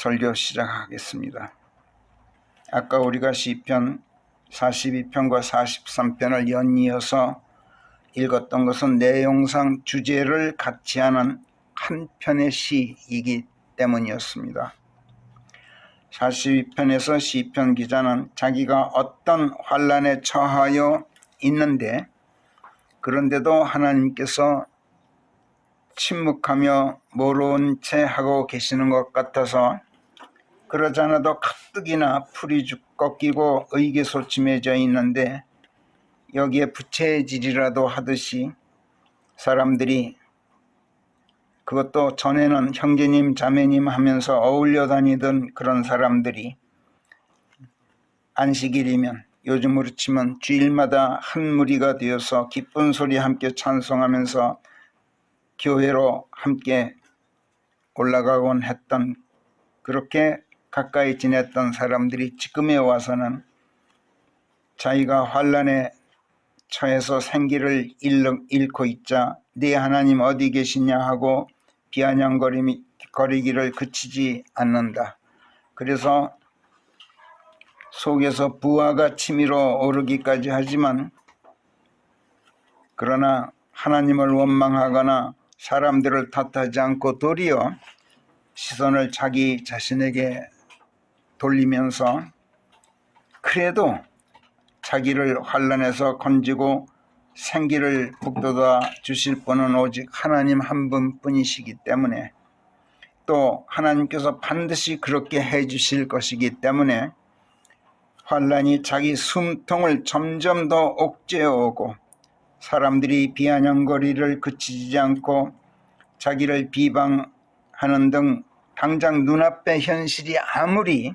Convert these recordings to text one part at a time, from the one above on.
설교 시작하겠습니다. 아까 우리가 시편 42편과 43편을 연이어서 읽었던 것은 내용상 주제를 같이 하는 한 편의 시이기 때문이었습니다. 42편에서 시편 기자는 자기가 어떤 환난에 처하여 있는데 그런데도 하나님께서 침묵하며 모르는 채 하고 계시는 것 같아서 그러지 않아도 가뜩이나 풀이 꺾이고 의기소침해져 있는데 여기에 부채질이라도 하듯이 사람들이, 그것도 전에는 형제님 자매님 하면서 어울려 다니던 그런 사람들이 안식일이면, 요즘으로 치면 주일마다 한 무리가 되어서 기쁜 소리 함께 찬송하면서 교회로 함께 올라가곤 했던, 그렇게 가까이 지냈던 사람들이 지금에 와서는 자기가 환난에 처해서 생기를 잃고 있자 네 하나님 어디 계시냐 하고 비아냥거리기를 그치지 않는다. 그래서 속에서 부하가 치밀어 오르기까지 하지만, 그러나 하나님을 원망하거나 사람들을 탓하지 않고 도리어 시선을 자기 자신에게 돌리면서 그래도 자기를 환난에서 건지고 생기를 북돋아 주실 분은 오직 하나님 한 분뿐이시기 때문에, 또 하나님께서 반드시 그렇게 해 주실 것이기 때문에 환난이 자기 숨통을 점점 더 옥죄어오고 사람들이 비아냥거리를 그치지 않고 자기를 비방하는 등 당장 눈앞의 현실이 아무리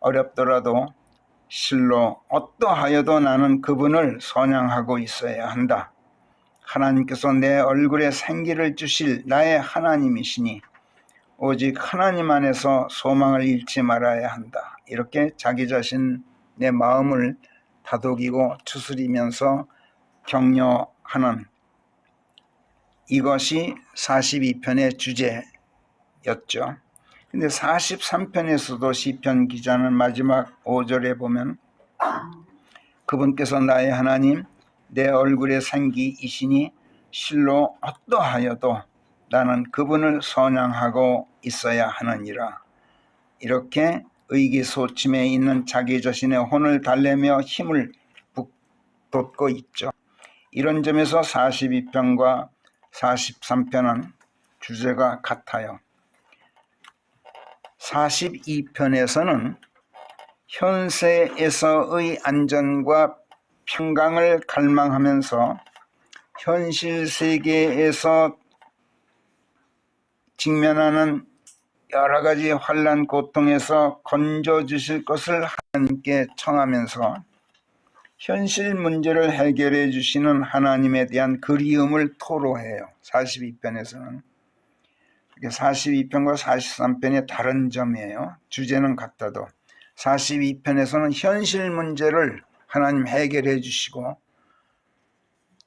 어렵더라도 실로 어떠하여도 나는 그분을 선양하고 있어야 한다. 하나님께서 내 얼굴에 생기를 주실 나의 하나님이시니 오직 하나님 안에서 소망을 잃지 말아야 한다. 이렇게 자기 자신의 마음을 다독이고 추스리면서 격려하는, 이것이 42편의 주제였죠. 근데 43편에서도 시편 기자는 마지막 5절에 보면 그분께서 나의 하나님 내 얼굴의 생기이시니 실로 어떠하여도 나는 그분을 선양하고 있어야 하느니라. 이렇게 의기소침해 있는 자기 자신의 혼을 달래며 힘을 북돋고 있죠. 이런 점에서 42편과 43편은 주제가 같아요. 42편에서는 현세에서의 안전과 평강을 갈망하면서 현실 세계에서 직면하는 여러 가지 환난 고통에서 건져 주실 것을 하나님께 청하면서 현실 문제를 해결해 주시는 하나님에 대한 그리움을 토로해요. 42편에서는. 42편과 43편의 다른 점이에요. 주제는 같아도 42편에서는 현실 문제를 하나님 해결해 주시고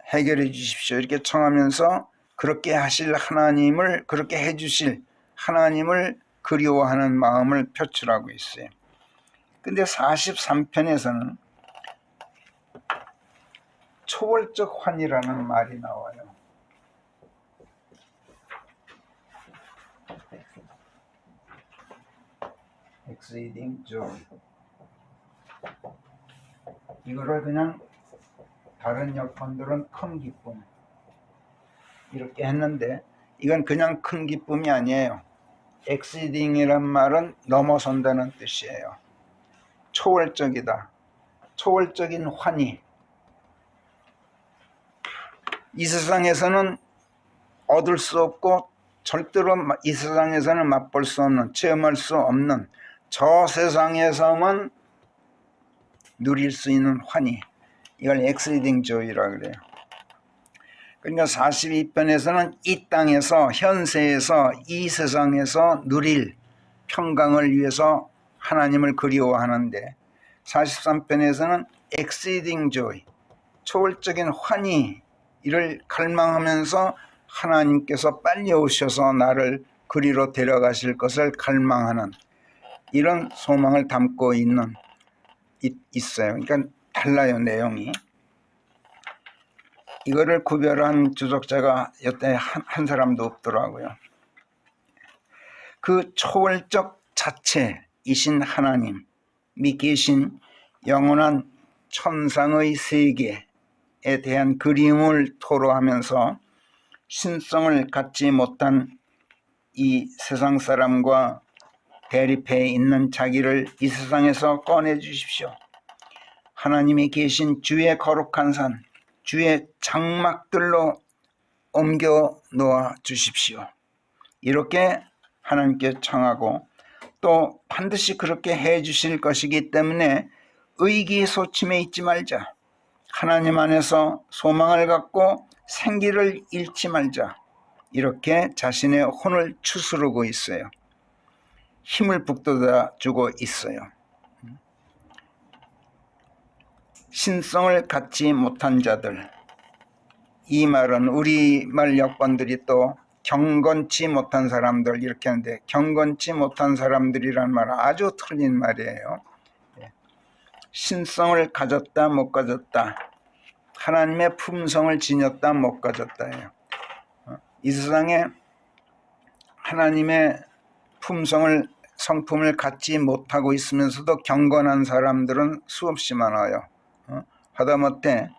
해결해 주십시오 이렇게 청하면서 그렇게 하실 하나님을, 그렇게 해 주실 하나님을 그리워하는 마음을 표출하고 있어요. 근데 43편에서는 초월적 환이라는 말이 나와요. exceeding joy. 이거를 그냥 다른 역본들은 큰 기쁨 이렇게 했는데 이건 그냥 큰 기쁨이 아니에요. exceeding이란 말은 넘어선다는 뜻이에요. 초월적이다. 초월적인 환희. 이 세상에서는 얻을 수 없고 절대로 이 세상에서는 맛볼 수 없는, 체험할 수 없는 저 세상에서만 누릴 수 있는 환희, 이걸 exceeding joy라고 그래요. 그러니까 42편에서는 이 땅에서, 현세에서, 이 세상에서 누릴 평강을 위해서 하나님을 그리워하는데 43편에서는 exceeding joy, 초월적인 환희를 갈망하면서 하나님께서 빨리 오셔서 나를 그리로 데려가실 것을 갈망하는, 이런 소망을 담고 있어요. 그러니까 달라요, 내용이. 이거를 구별한 주석자가 여태 한 사람도 없더라고요. 그 초월적 자체이신 하나님이 계신 영원한 천상의 세계에 대한 그리움을 토로하면서 신성을 갖지 못한 이 세상 사람과 대립해 있는 자기를 이 세상에서 꺼내 주십시오. 하나님이 계신 주의 거룩한 산, 주의 장막들로 옮겨 놓아 주십시오. 이렇게 하나님께 청하고 또 반드시 그렇게 해 주실 것이기 때문에 의기소침해 있지 말자. 하나님 안에서 소망을 갖고 생기를 잃지 말자. 이렇게 자신의 혼을 추스르고 있어요. 힘을 북돋아 주고 있어요. 신성을 갖지 못한 자들, 이 말은 우리말 역본들이 또 경건치 못한 사람들 이렇게 하는데, 경건치 못한 사람들이란 말은 아주 틀린 말이에요. 신성을 가졌다 못 가졌다, 하나님의 품성을 지녔다 못 가졌다예요. 이 세상에 하나님의 품성을, 성품을 갖지 못하고 있으면서도 경건한 사람들은 수없이 많아요. 하다못해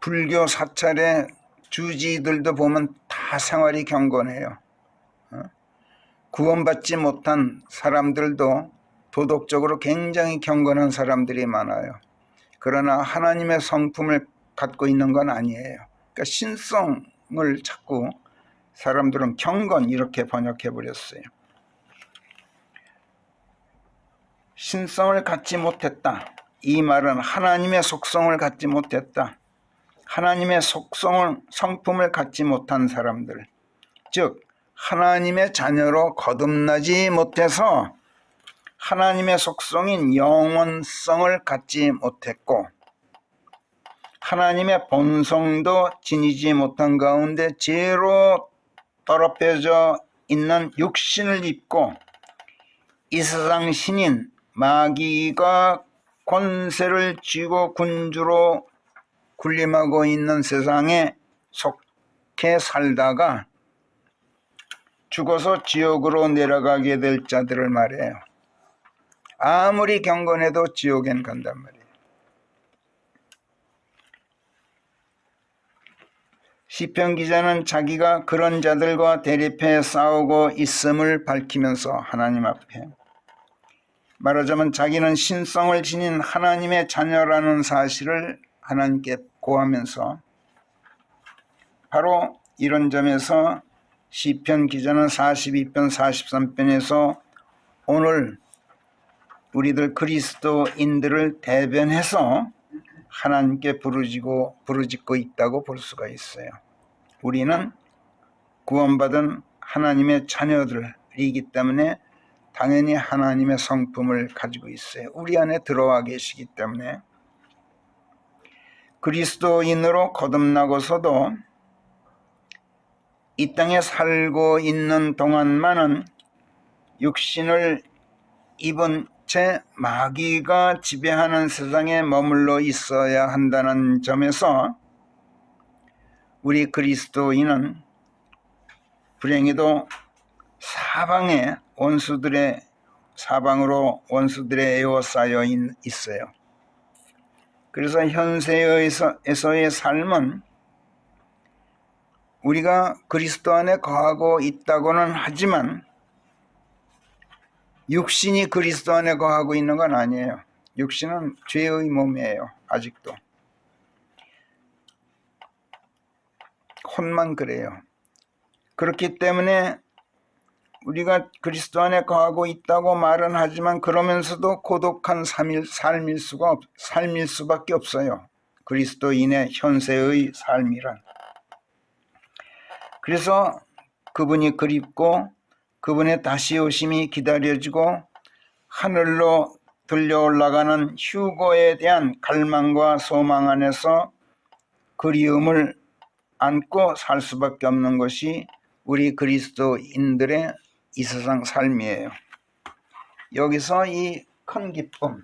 불교 사찰의 주지들도 보면 다 생활이 경건해요. 구원받지 못한 사람들도 도덕적으로 굉장히 경건한 사람들이 많아요. 그러나 하나님의 성품을 갖고 있는 건 아니에요. 그러니까 신성을 자꾸 사람들은 경건 이렇게 번역해 버렸어요. 신성을 갖지 못했다. 이 말은 하나님의 속성을 갖지 못했다. 하나님의 속성을, 성품을 갖지 못한 사람들, 즉 하나님의 자녀로 거듭나지 못해서 하나님의 속성인 영원성을 갖지 못했고 하나님의 본성도 지니지 못한 가운데 죄로 더럽혀져 있는 육신을 입고 이 세상 신인 마귀가 권세를 쥐고 군주로 군림하고 있는 세상에 속해 살다가 죽어서 지옥으로 내려가게 될 자들을 말해요. 아무리 경건해도 지옥엔 간단 말이에요. 시편 기자는 자기가 그런 자들과 대립해 싸우고 있음을 밝히면서 하나님 앞에 말하자면 자기는 신성을 지닌 하나님의 자녀라는 사실을 하나님께 고하면서 바로 이런 점에서 시편 기자는 42편 43편에서 오늘 우리들 그리스도인들을 대변해서 하나님께 부르짖고 있다고 볼 수가 있어요. 우리는 구원받은 하나님의 자녀들이기 때문에 당연히 하나님의 성품을 가지고 있어요. 우리 안에 들어와 계시기 때문에 그리스도인으로 거듭나고서도 이 땅에 살고 있는 동안만은 육신을 입은 채 마귀가 지배하는 세상에 머물러 있어야 한다는 점에서 우리 그리스도인은 불행히도 사방으로 원수들의 에워싸여 있어요. 그래서 현세에서의 삶은 우리가 그리스도 안에 거하고 있다고는 하지만 육신이 그리스도 안에 거하고 있는 건 아니에요. 육신은 죄의 몸이에요. 아직도 혼만 그래요. 그렇기 때문에 우리가 그리스도 안에 거하고 있다고 말은 하지만 그러면서도 고독한 삶일 수밖에 없어요. 그리스도인의 현세의 삶이란. 그래서 그분이 그립고 그분의 다시 오심이 기다려지고 하늘로 들려 올라가는 휴거에 대한 갈망과 소망 안에서 그리움을 안고 살 수밖에 없는 것이 우리 그리스도인들의 이 세상 삶이에요. 여기서 이 큰 기쁨이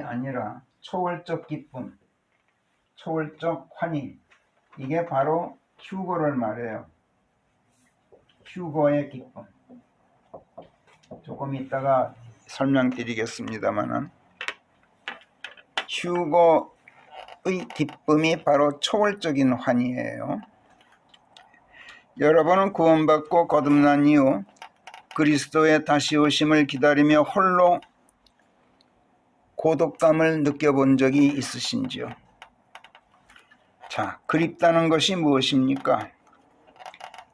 아니라 초월적 기쁨, 초월적 환희, 이게 바로 휴거를 말해요. 휴거의 기쁨. 조금 이따가 설명드리겠습니다만은 휴거의 기쁨이 바로 초월적인 환희예요. 여러분은 구원받고 거듭난 이후 그리스도의 다시 오심을 기다리며 홀로 고독감을 느껴본 적이 있으신지요? 자, 그립다는 것이 무엇입니까?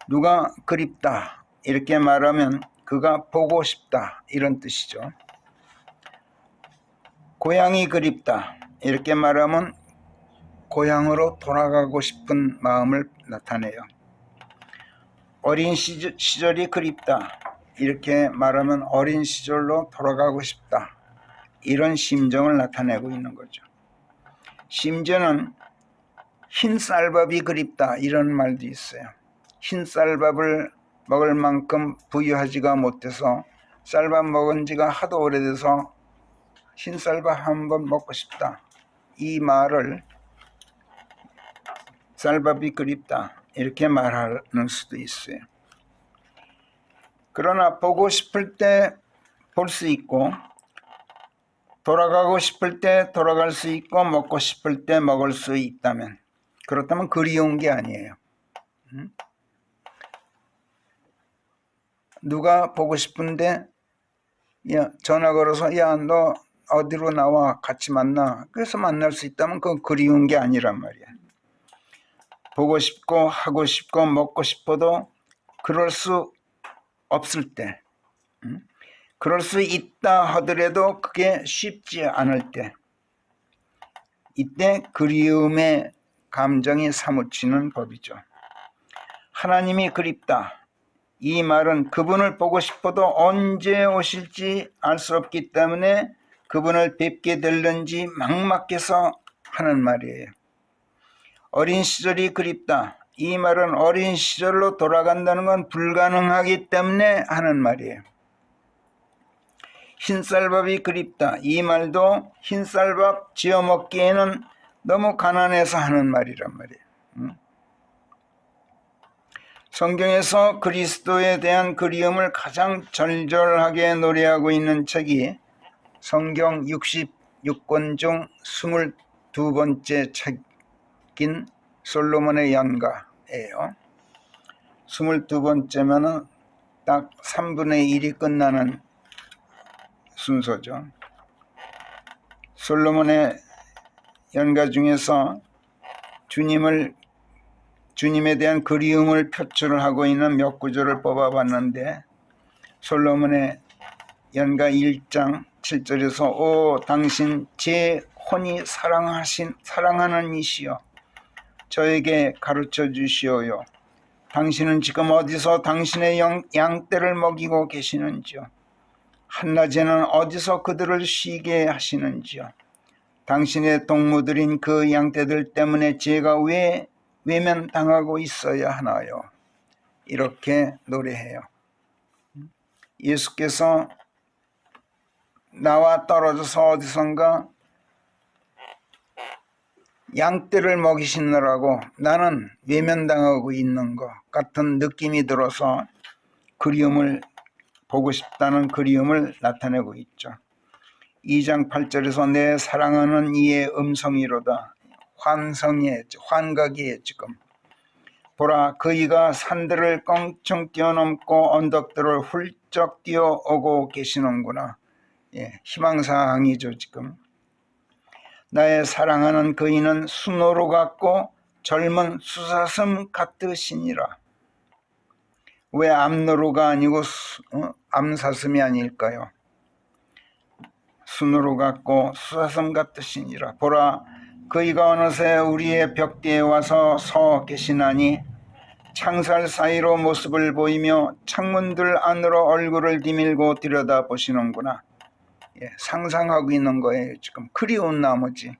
누가 그립다 이렇게 말하면 그가 보고 싶다 이런 뜻이죠. 고향이 그립다 이렇게 말하면 고향으로 돌아가고 싶은 마음을 나타내요. 어린 시절이 그립다 이렇게 말하면 어린 시절로 돌아가고 싶다 이런 심정을 나타내고 있는 거죠. 심지어는 흰쌀밥이 그립다 이런 말도 있어요. 흰쌀밥을 먹을 만큼 부유하지가 못해서 쌀밥 먹은 지가 하도 오래돼서 흰쌀밥 한번 먹고 싶다, 이 말을 쌀밥이 그립다 이렇게 말하는 수도 있어요. 그러나 보고 싶을 때 볼 수 있고 돌아가고 싶을 때 돌아갈 수 있고 먹고 싶을 때 먹을 수 있다면, 그렇다면 그리운 게 아니에요. 누가 보고 싶은데 전화 걸어서 야 너 어디로 나와 같이 만나, 그래서 만날 수 있다면 그건 그리운 게 아니란 말이야. 보고 싶고 하고 싶고 먹고 싶어도 그럴 수 없을 때, 그럴 수 있다 하더라도 그게 쉽지 않을 때, 이때 그리움의 감정이 사무치는 법이죠. 하나님이 그립다 이 말은 그분을 보고 싶어도 언제 오실지 알 수 없기 때문에 그분을 뵙게 될는지 막막해서 하는 말이에요. 어린 시절이 그립다 이 말은 어린 시절로 돌아간다는 건 불가능하기 때문에 하는 말이에요. 흰쌀밥이 그립다 이 말도 흰쌀밥 지어 먹기에는 너무 가난해서 하는 말이란 말이에요. 성경에서 그리스도에 대한 그리움을 가장 절절하게 노래하고 있는 책이 성경 66권 중 22번째 책인 솔로몬의 연가예요. 22번째면은 딱 3분의 1이 끝나는 순서죠. 솔로몬의 연가 중에서 주님에 대한 그리움을 표출하고 있는 몇 구절을 뽑아봤는데, 솔로몬의 연가 1장 7절에서 오 당신 제 혼이 사랑하는 이시여 저에게 가르쳐 주시오요. 당신은 지금 어디서 당신의 양떼를 먹이고 계시는지요. 한낮에는 어디서 그들을 쉬게 하시는지요. 당신의 동무들인 그 양떼들 때문에 제가 왜 외면당하고 있어야 하나요? 이렇게 노래해요. 예수께서 나와 떨어져서 어디선가 양떼를 먹이시느라고 나는 외면당하고 있는 것 같은 느낌이 들어서 그리움을 보고 싶다는 그리움을 나타내고 있죠. 2장 8절에서 내 사랑하는 이의 음성이로다. 환각이에요 지금. 보라 그이가 산들을 껑충 뛰어넘고 언덕들을 훌쩍 뛰어오고 계시는구나. 희망사항이죠 지금. 나의 사랑하는 그이는 수노루 같고 젊은 수사슴 같으시니라. 왜 암노루가 아니고 암사슴이 아닐까요? 수노루 같고 수사슴 같으시니라. 보라 그이가 어느새 우리의 벽뒤에 와서 서 계시나니 창살 사이로 모습을 보이며 창문들 안으로 얼굴을 디밀고 들여다보시는구나. 상상하고 있는 거예요 지금. 그리운 나머지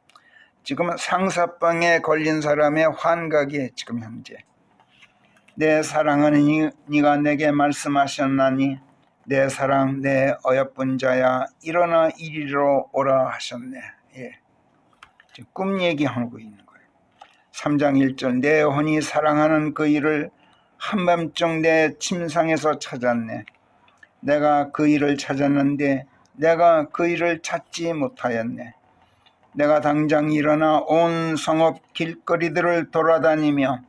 지금 상사병에 걸린 사람의 환각이에요 지금 현재. 내 사랑하는 네가 내게 말씀하셨나니 내 사랑 내 어여쁜 자야 일어나 이리로 오라 하셨네. 예. 꿈 얘기하고 있는 거예요. 3장 1절 내 혼이 사랑하는 그 일을 한밤중 내 침상에서 찾았네. 내가 그 일을 찾았는데 내가 그 일을 찾지 못하였네. 내가 당장 일어나 온 성읍 길거리들을 돌아다니며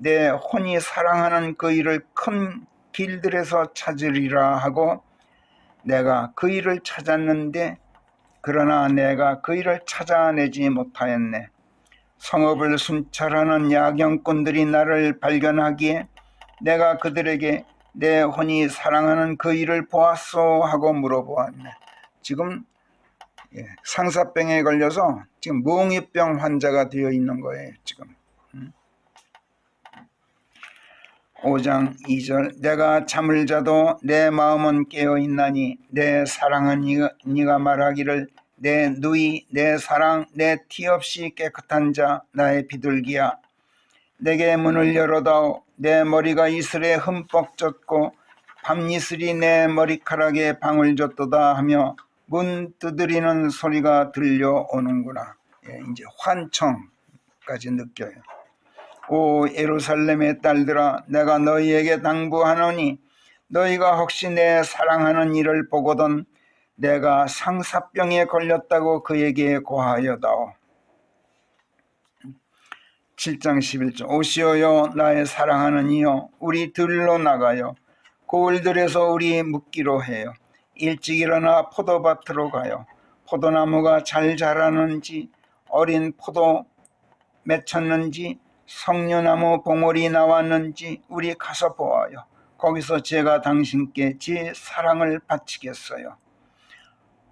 내 혼이 사랑하는 그 일을 큰 길들에서 찾으리라 하고 내가 그 일을 찾았는데 그러나 내가 그 일을 찾아내지 못하였네. 성읍을 순찰하는 야경꾼들이 나를 발견하기에 내가 그들에게 내 혼이 사랑하는 그 일을 보았소 하고 물어보았네. 지금 상사병에 걸려서 지금 몽유병 환자가 되어 있는 거예요. 지금 5장 2절 내가 잠을 자도 내 마음은 깨어있나니 내 사랑은 네가 말하기를 내 누이 내 사랑 내 티 없이 깨끗한 자 나의 비둘기야 내게 문을 열어다오. 내 머리가 이슬에 흠뻑 젖고 밤이슬이 내 머리카락에 방울 젖도다 하며 문 두드리는 소리가 들려오는구나. 이제 환청까지 느껴요. 오 예루살렘의 딸들아 내가 너희에게 당부하노니 너희가 혹시 내 사랑하는 이를 보거든 내가 상사병에 걸렸다고 그에게 고하여다오. 7장 11절 오시오요 나의 사랑하는 이여 우리 들로 나가요. 고을들에서 우리 묵기로 해요. 일찍 일어나 포도밭으로 가요. 포도나무가 잘 자라는지 어린 포도 맺혔는지 석류나무 봉오리 나왔는지 우리 가서 보아요. 거기서 제가 당신께 제 사랑을 바치겠어요.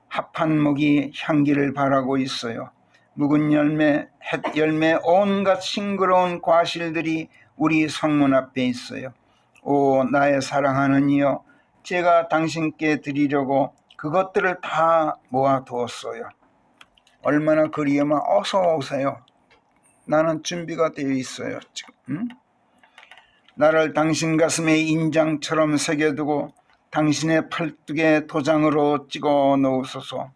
합한 목이 향기를 바라고 있어요. 묵은 열매, 햇 열매, 온갖 싱그러운 과실들이 우리 성문 앞에 있어요. 오 나의 사랑하는 이여 제가 당신께 드리려고 그것들을 다 모아두었어요. 얼마나 그리우면 어서 오세요. 나는 준비가 되어 있어요. 지금. 나를 당신 가슴에 인장처럼 새겨두고 당신의 팔뚝에 도장으로 찍어 놓으소서.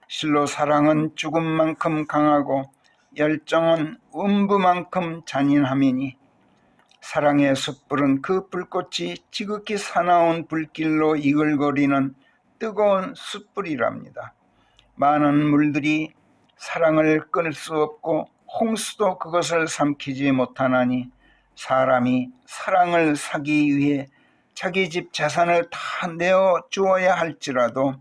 실로 사랑은 죽음만큼 강하고 열정은 음부만큼 잔인함이니 사랑의 숯불은 그 불꽃이 지극히 사나운 불길로 이글거리는 뜨거운 숯불이랍니다. 많은 물들이 사랑을 끊을 수 없고 홍수도 그것을 삼키지 못하나니 사람이 사랑을 사기 위해 자기 집 재산을 다 내어 주어야 할지라도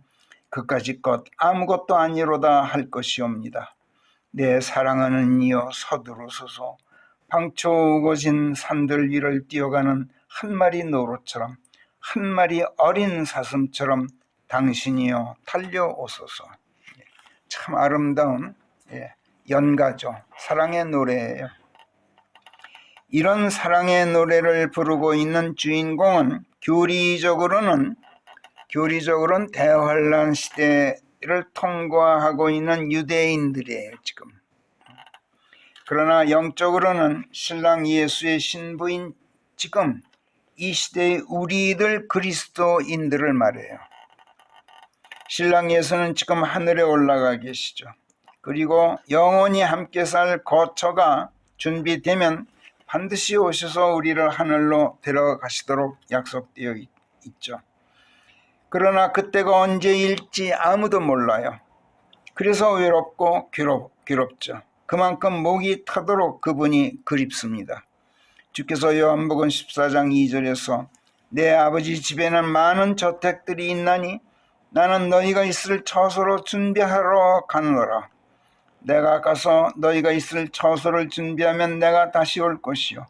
그까짓 것 아무것도 아니로다 할 것이옵니다. 내 사랑하는 이여 서두르소서. 방초 우거진 산들 위를 뛰어가는 한 마리 노루처럼 한 마리 어린 사슴처럼 당신이여 달려오소서. 참 아름다운 연가죠. 사랑의 노래예요. 이런 사랑의 노래를 부르고 있는 주인공은 교리적으로는 대환란 시대를 통과하고 있는 유대인들이에요. 지금. 그러나 영적으로는 신랑 예수의 신부인 지금 이 시대의 우리들 그리스도인들을 말해요. 신랑 예수는 지금 하늘에 올라가 계시죠. 그리고 영원히 함께 살 거처가 준비되면 반드시 오셔서 우리를 하늘로 데려가시도록 약속되어 있죠. 그러나 그때가 언제일지 아무도 몰라요. 그래서 외롭고 괴롭죠. 그만큼 목이 타도록 그분이 그립습니다. 주께서 요한복음 14장 2절에서 내 아버지 집에는 많은 저택들이 있나니 나는 너희가 있을 처소로 준비하러 가노라. 내가 가서 너희가 있을 처소를 준비하면 내가 다시 올 것이요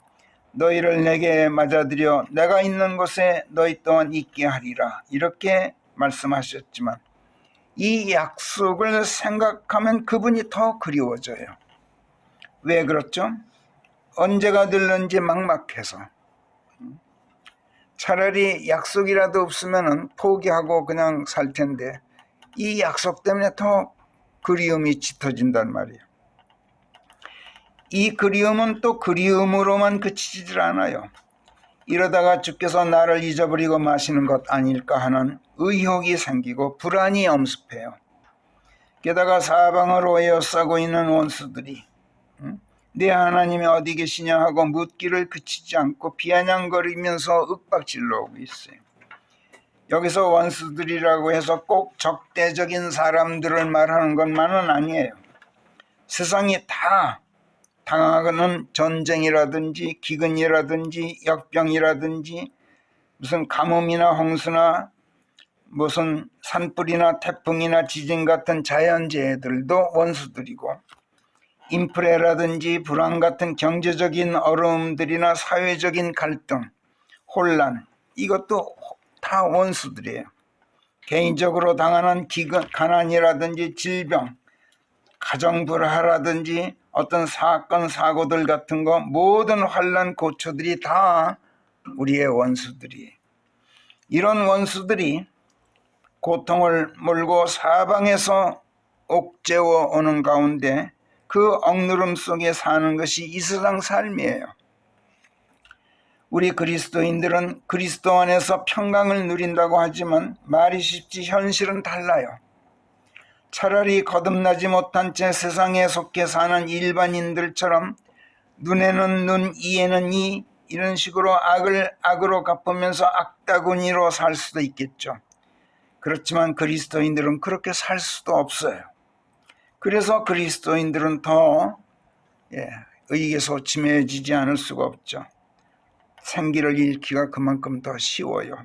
너희를 내게 맞아들여 내가 있는 곳에 너희 또한 있게 하리라. 이렇게 말씀하셨지만 이 약속을 생각하면 그분이 더 그리워져요. 왜 그렇죠? 언제가 들는지 막막해서. 차라리 약속이라도 없으면 포기하고 그냥 살 텐데 이 약속 때문에 더 그리움이 짙어진단 말이에요. 이 그리움은 또 그리움으로만 그치질 않아요. 이러다가 주께서 나를 잊어버리고 마시는 것 아닐까 하는 의혹이 생기고 불안이 엄습해요. 게다가 사방으로 에워싸고 있는 원수들이 네 하나님이 어디 계시냐 하고 묻기를 그치지 않고 비아냥거리면서 윽박질러 오고 있어요. 여기서 원수들이라고 해서 꼭 적대적인 사람들을 말하는 것만은 아니에요. 세상이 다 당하는 전쟁이라든지 기근이라든지 역병이라든지 무슨 가뭄이나 홍수나 무슨 산불이나 태풍이나 지진 같은 자연재해들도 원수들이고, 인플레라든지 불안 같은 경제적인 어려움들이나 사회적인 갈등, 혼란, 이것도 다 원수들이에요. 개인적으로 당하는 기근, 가난이라든지 질병, 가정불화라든지 어떤 사건 사고들 같은 거, 모든 환난 고초들이 다 우리의 원수들이에요. 이런 원수들이 고통을 몰고 사방에서 옥죄어 오는 가운데 그 억누름 속에 사는 것이 이 세상 삶이에요. 우리 그리스도인들은 그리스도 안에서 평강을 누린다고 하지만 말이 쉽지 현실은 달라요. 차라리 거듭나지 못한 채 세상에 속해 사는 일반인들처럼 눈에는 눈, 이에는 이, 이런 식으로 악을 악으로 갚으면서 악다구니로 살 수도 있겠죠. 그렇지만 그리스도인들은 그렇게 살 수도 없어요. 그래서 그리스도인들은 더 의기소침해지지 않을 수가 없죠. 생기를 잃기가 그만큼 더 쉬워요.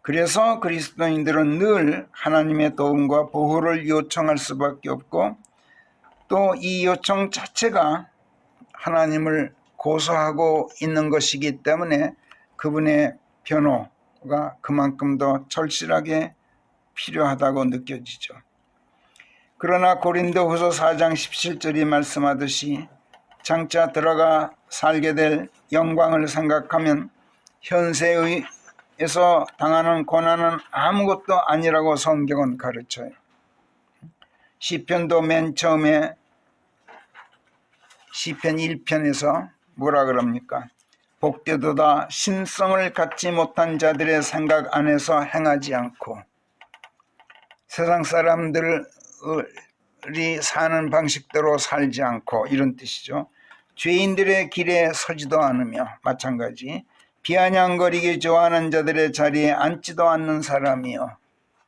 그래서 그리스도인들은 늘 하나님의 도움과 보호를 요청할 수밖에 없고, 또 이 요청 자체가 하나님을 고소하고 있는 것이기 때문에 그분의 변호가 그만큼 더 절실하게 필요하다고 느껴지죠. 그러나 고린도후서 4장 17절이 말씀하듯이 장차 들어가 살게 될 영광을 생각하면 현세에서 당하는 고난은 아무것도 아니라고 성경은 가르쳐요. 시편도 맨 처음에 시편 1편에서 뭐라 그럽니까? 복되도다 신성을 갖지 못한 자들의 생각 안에서 행하지 않고, 세상 사람들이 사는 방식대로 살지 않고, 이런 뜻이죠. 죄인들의 길에 서지도 않으며, 마찬가지 비아냥거리게 좋아하는 자들의 자리에 앉지도 않는 사람이요,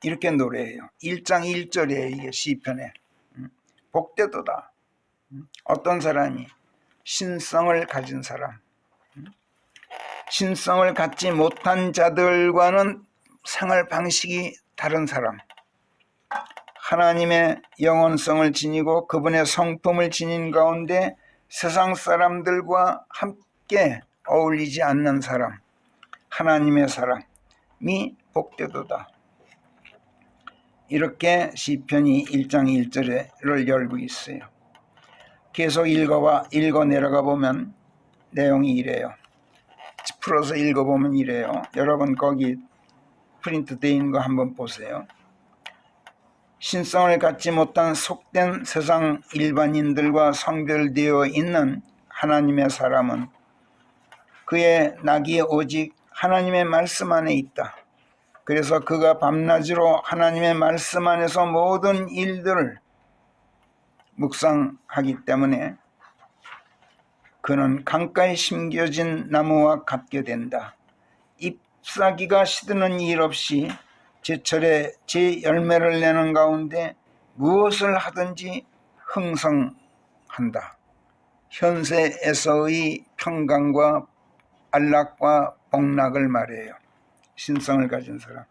이렇게 노래해요. 1장 1절에 이게 시편에. 복되도다. 어떤 사람이? 신성을 가진 사람. 신성을 갖지 못한 자들과는 생활 방식이 다른 사람. 하나님의 영원성을 지니고 그분의 성품을 지닌 가운데 세상 사람들과 함께 어울리지 않는 사람, 하나님의 사람이 복되도다. 이렇게 시편이 1장 1절을 열고 있어요. 계속 읽어 내려가 보면 내용이 이래요. 풀어서 읽어보면 이래요. 여러분 거기 프린트 되어 있는 거 한번 보세요. 신성을 갖지 못한 속된 세상 일반인들과 성별되어 있는 하나님의 사람은 그의 낙이 오직 하나님의 말씀 안에 있다. 그래서 그가 밤낮으로 하나님의 말씀 안에서 모든 일들을 묵상하기 때문에 그는 강가에 심겨진 나무와 같게 된다. 잎사귀가 시드는 일 없이 제철에 제 열매를 내는 가운데 무엇을 하든지 흥성한다. 현세에서의 평강과 안락과 복락을 말해요. 신성을 가진 사람.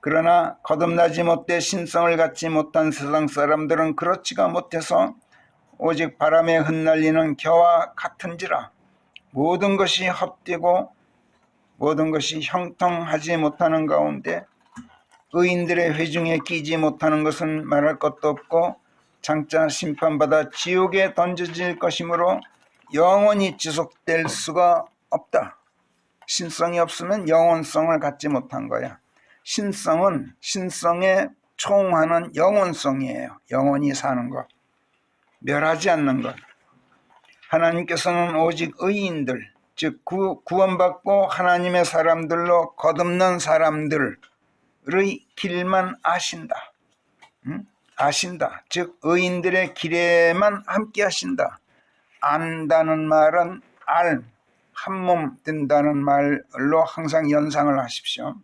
그러나 거듭나지 못해 신성을 갖지 못한 세상 사람들은 그렇지가 못해서 오직 바람에 흩날리는 겨와 같은지라 모든 것이 헛되고 모든 것이 형통하지 못하는 가운데 의인들의 회중에 끼지 못하는 것은 말할 것도 없고 장차 심판받아 지옥에 던져질 것이므로 영원히 지속될 수가 없다. 신성이 없으면 영원성을 갖지 못한 거야. 신성은 신성에 초응하는 영원성이에요. 영원히 사는 것, 멸하지 않는 것. 하나님께서는 오직 의인들, 즉 구원받고 하나님의 사람들로 거듭난 사람들의 길만 아신다. 아신다. 즉 의인들의 길에만 함께 하신다. 안다는 말은 한몸 된다는 말로 항상 연상을 하십시오.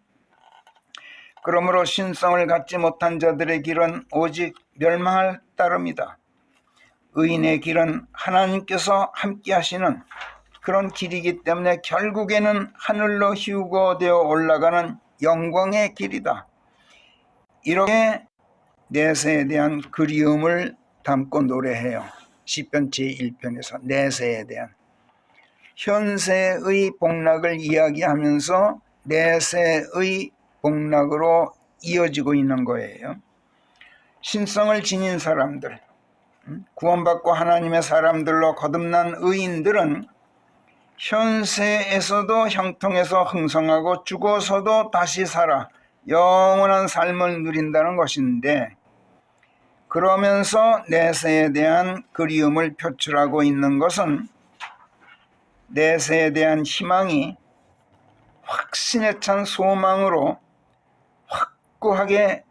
그러므로 신성을 갖지 못한 자들의 길은 오직 멸망할 따름이다. 의인의 길은 하나님께서 함께 하시는 그런 길이기 때문에 결국에는 하늘로 휴거되어 올라가는 영광의 길이다. 이렇게 내세에 대한 그리움을 담고 노래해요. 시편 제1편에서 내세에 대한 현세의 복락을 이야기하면서 내세의 복락으로 이어지고 있는 거예요. 신성을 지닌 사람들, 구원받고 하나님의 사람들로 거듭난 의인들은 현세에서도 형통해서 흥성하고 죽어서도 다시 살아 영원한 삶을 누린다는 것인데, 그러면서 내세에 대한 그리움을 표출하고 있는 것은 내세에 대한 희망이 확신에 찬 소망으로 확고하게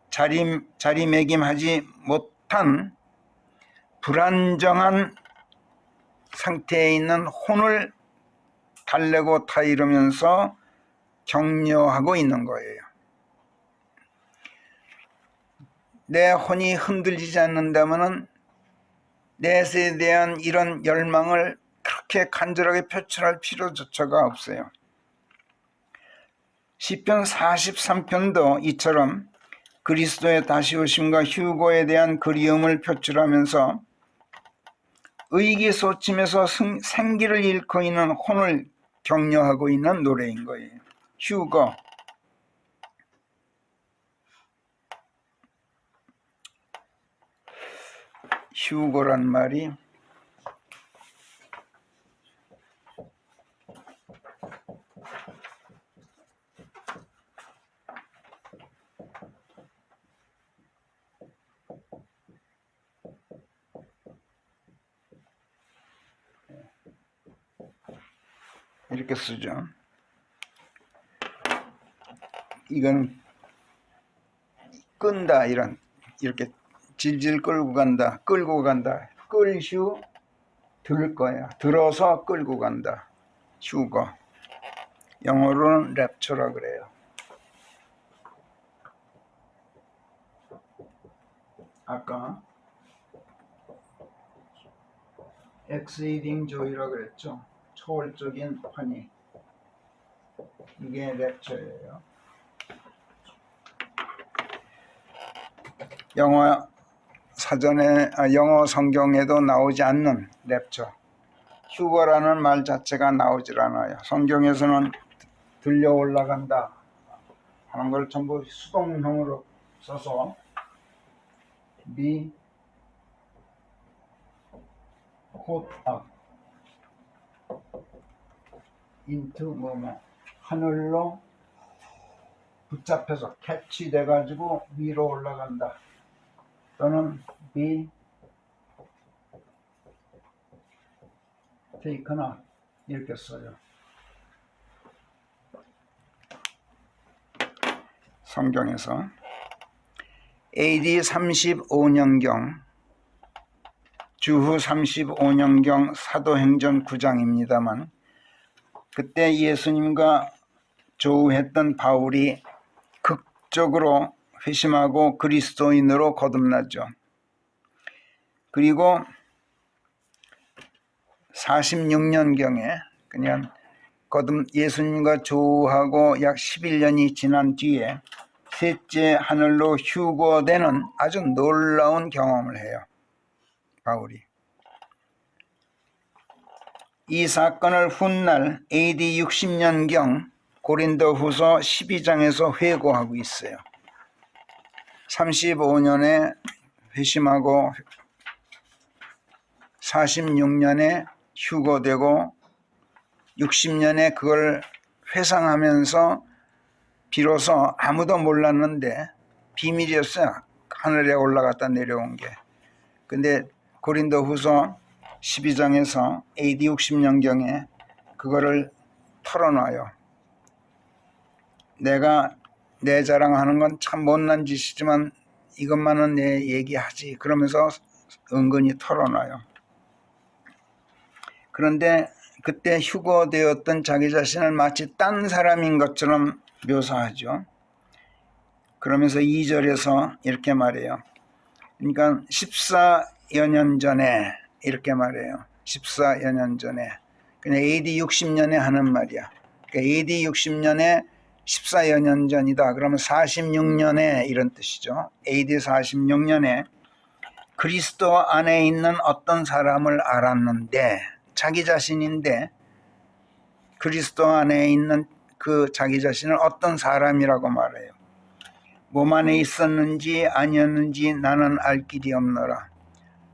자리매김하지 못한 불안정한 상태에 있는 혼을 달래고 타이르면서 격려하고 있는 거예요. 내 혼이 흔들리지 않는다면 내세에 대한 이런 열망을 그렇게 간절하게 표출할 필요조차가 없어요. 시편 43편도 이처럼 그리스도의 다시 오심과 휴거에 대한 그리움을 표출하면서 의기소침해서 생기를 잃고 있는 혼을 격려하고 있는 노래인 거예요. 휴거. 휴거란 말이 이렇게 쓰죠. 이건 끈다, 이렇게 질질 끌고 간다, 끌휴 들 거야. 들어서 끌고 간다. 휴거. 영어로는 랩처라 그래요. 아까 exceeding joy라 그랬죠. 초월적인 환희. 이게 랩처예요. 영어 사전에 영어 성경에도 나오지 않는 랩처. 휴거라는 말 자체가 나오질 않아요. 성경에서는 들려 올라간다 하는 걸 전부 수동형으로 써서 be caught up into 하늘로 붙잡혀서 캐치돼 가지고 위로 올라간다. 또는 be taken up 이렇게 써요. 성경에서 AD 35년경 주후 35년경 사도행전 9장입니다만 그때 예수님과 조우했던 바울이 극적으로 회심하고 그리스도인으로 거듭나죠. 그리고 46년경에 그냥 예수님과 조우하고 약 11년이 지난 뒤에 셋째 하늘로 휴거되는 아주 놀라운 경험을 해요. 바울이. 이 사건을 훗날 AD 60년경 고린도후서 12장에서 회고하고 있어요. 35년에 회심하고 46년에 휴거되고 60년에 그걸 회상하면서 비로소 아무도 몰랐는데 비밀이었어요. 하늘에 올라갔다 내려온 게. 근데 고린도후서 12장에서 AD 60년경에 그거를 털어놔요. 내가 내 자랑하는 건 참 못난 짓이지만 이것만은 내 얘기하지. 그러면서 은근히 털어놔요. 그런데 그때 휴거되었던 자기 자신을 마치 딴 사람인 것처럼 묘사하죠. 그러면서 2절에서 이렇게 말해요. 그러니까 14여 년 전에 이렇게 말해요. 14여 년 전에. 그냥 AD 60년에 하는 말이야. 그러니까 AD 60년에 14여 년 전이다. 그러면 46년에 이런 뜻이죠. AD 46년에 그리스도 안에 있는 어떤 사람을 알았는데, 자기 자신인데 그리스도 안에 있는 그 자기 자신을 어떤 사람이라고 말해요. 몸 안에 있었는지 아니었는지 나는 알 길이 없노라.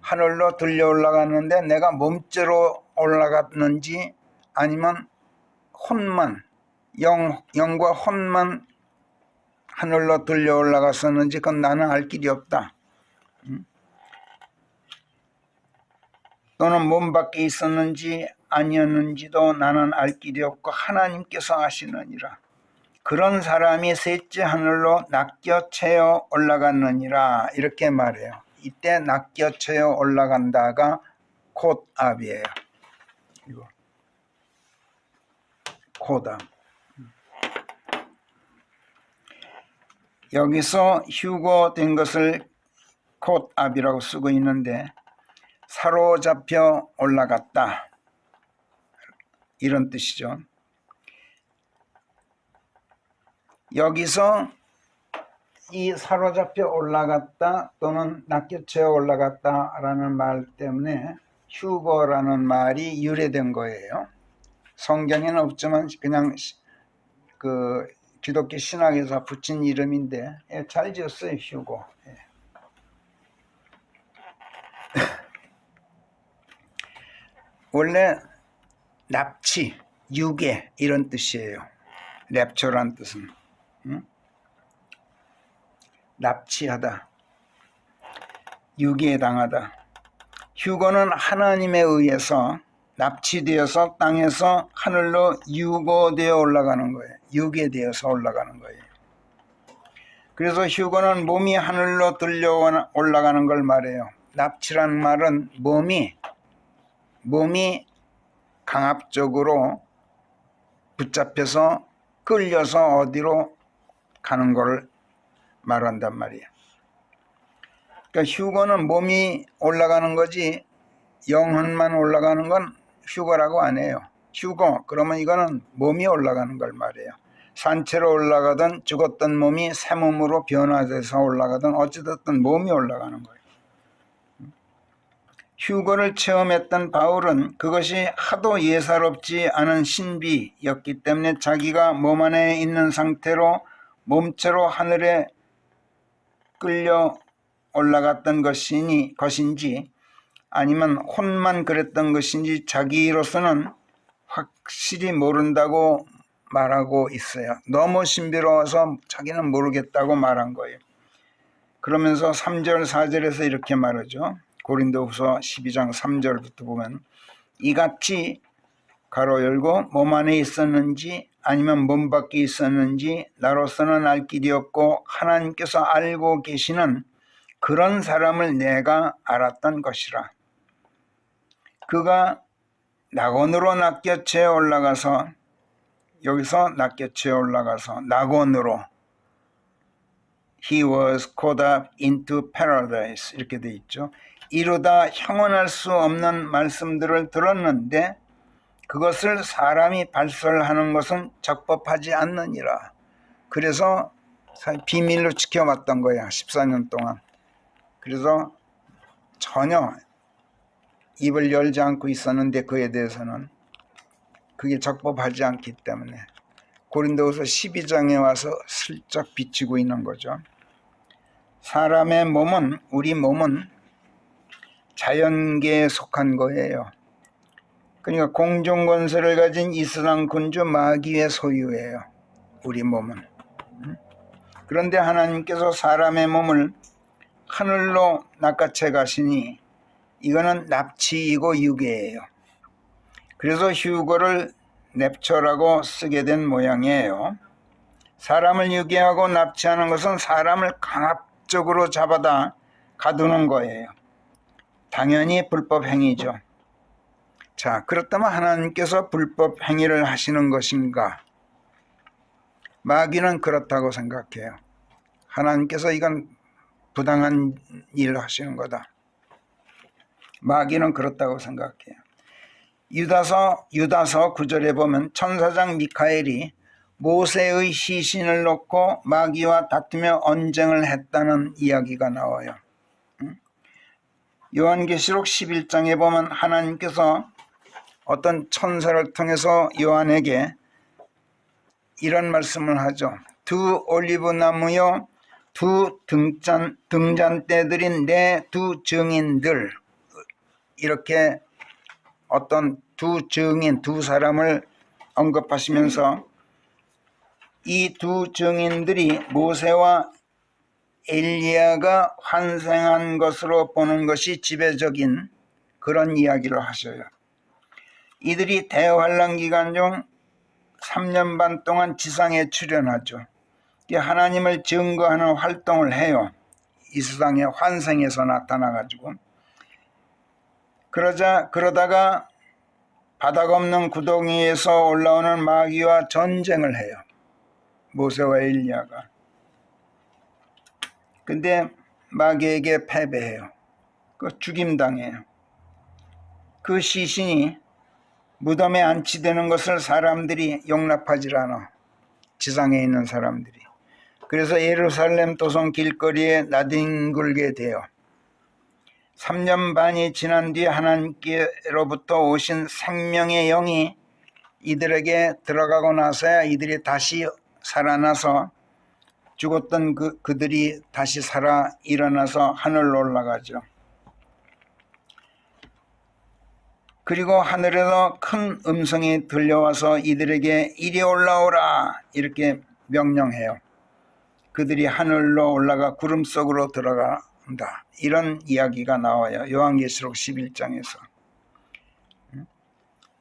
하늘로 들려 올라갔는데 내가 몸째로 올라갔는지 아니면 혼만 영과 혼만 하늘로 들려 올라갔었는지 그건 나는 알 길이 없다. 또는 몸 밖에 있었는지 아니었는지도 나는 알 길이 없고 하나님께서 아시느니라. 그런 사람이 셋째 하늘로 낚여채어 올라갔느니라. 이렇게 말해요. 이때 낚여채어 올라간다가 콧압이에요. 이거 콧압. 여기서 휴거된 것을 콧압이라고 쓰고 있는데 사로잡혀 올라갔다. 이런 뜻이죠. 여기서 이 사로잡혀 올라갔다 또는 낚여채어 올라갔다라는 말 때문에 휴거라는 말이 유래된 거예요. 성경에는 없지만 그냥 그 기독교 신학에서 붙인 이름인데 잘 지었어요. 휴거. 원래 납치, 유괴 이런 뜻이에요. 랩처란 뜻은 납치하다, 유괴당하다. 휴거는 하나님에 의해서 납치되어서 땅에서 하늘로 유거되어 올라가는 거예요. 유괴되어서 올라가는 거예요. 그래서 휴거는 몸이 하늘로 들려 올라가는 걸 말해요. 납치란 말은 몸이 강압적으로 붙잡혀서 끌려서 어디로 가는 걸 말한단 말이에요. 그러니까 휴거는 몸이 올라가는 거지 영혼만 올라가는 건 휴거라고 안 해요. 휴거 그러면 이거는 몸이 올라가는 걸 말해요. 산채로 올라가든 죽었던 몸이 새 몸으로 변화돼서 올라가든 어찌됐든 몸이 올라가는 거예요. 휴거를 체험했던 바울은 그것이 하도 예사롭지 않은 신비였기 때문에 자기가 몸 안에 있는 상태로 몸체로 하늘에 끌려 올라갔던 것인지 아니면 혼만 그랬던 것인지 자기로서는 확실히 모른다고 말하고 있어요. 너무 신비로워서 자기는 모르겠다고 말한 거예요. 그러면서 3절 4절에서 이렇게 말하죠. 고린도후서 12장 3절부터 보면 이같이 가로 열고 몸 안에 있었는지 아니면 몸 밖에 있었는지 나로서는 알 길이 없고 하나님께서 알고 계시는 그런 사람을 내가 알았던 것이라. 그가 낙원으로 낚여채어 올라가서 여기서 낚여채어 올라가서 낙원으로 He was caught up into paradise 이렇게 돼 있죠. 이루다 형언할 수 없는 말씀들을 들었는데 그것을 사람이 발설하는 것은 적법하지 않느니라. 그래서 비밀로 지켜왔던 거야. 14년 동안. 그래서 전혀 입을 열지 않고 있었는데 그에 대해서는 그게 적법하지 않기 때문에 고린도후서 12장에 와서 슬쩍 비치고 있는 거죠. 사람의 몸은 우리 몸은 자연계에 속한 거예요. 그러니까 공중권세를 가진 이슬람 군주 마귀의 소유예요. 우리 몸은. 그런데 하나님께서 사람의 몸을 하늘로 낚아채 가시니 이거는 납치이고 유괴예요. 그래서 휴거를 냅처라고 쓰게 된 모양이에요. 사람을 유기하고 납치하는 것은 사람을 강압적으로 잡아다 가두는 거예요. 당연히 불법 행위죠. 자, 그렇다면 하나님께서 불법 행위를 하시는 것인가? 마귀는 그렇다고 생각해요. 하나님께서 이건 부당한 일을 하시는 거다. 마귀는 그렇다고 생각해요. 유다서 9절에 보면 천사장 미카엘이 모세의 시신을 놓고 마귀와 다투며 언쟁을 했다는 이야기가 나와요. 요한계시록 11장에 보면 하나님께서 어떤 천사를 통해서 요한에게 이런 말씀을 하죠. 두 올리브나무요, 두 등잔대들인 내 두 증인들, 이렇게 어떤 두 증인, 두 사람을 언급하시면서 이 두 증인들이 모세와 엘리야가 환생한 것으로 보는 것이 지배적인 그런 이야기를 하셔요. 이들이 대환란 기간 중 3년 반 동안 지상에 출현하죠. 하나님을 증거하는 활동을 해요. 이 세상에 환생해서 나타나가지고. 그러다가 바닥 없는 구덩이에서 올라오는 마귀와 전쟁을 해요. 모세와 엘리야가. 근데 마귀에게 패배해요. 죽임당해요. 그 시신이 무덤에 안치되는 것을 사람들이 용납하지 않아. 지상에 있는 사람들이. 그래서 예루살렘 도성 길거리에 나뒹굴게 돼요. 3년 반이 지난 뒤에 하나님께로부터 오신 생명의 영이 이들에게 들어가고 나서야 이들이 다시 살아나서 죽었던 그들이 다시 살아 일어나서 하늘로 올라가죠. 그리고 하늘에서 큰 음성이 들려와서 이들에게 이리 올라오라 이렇게 명령해요. 그들이 하늘로 올라가 구름 속으로 들어간다. 이런 이야기가 나와요. 요한계시록 11장에서.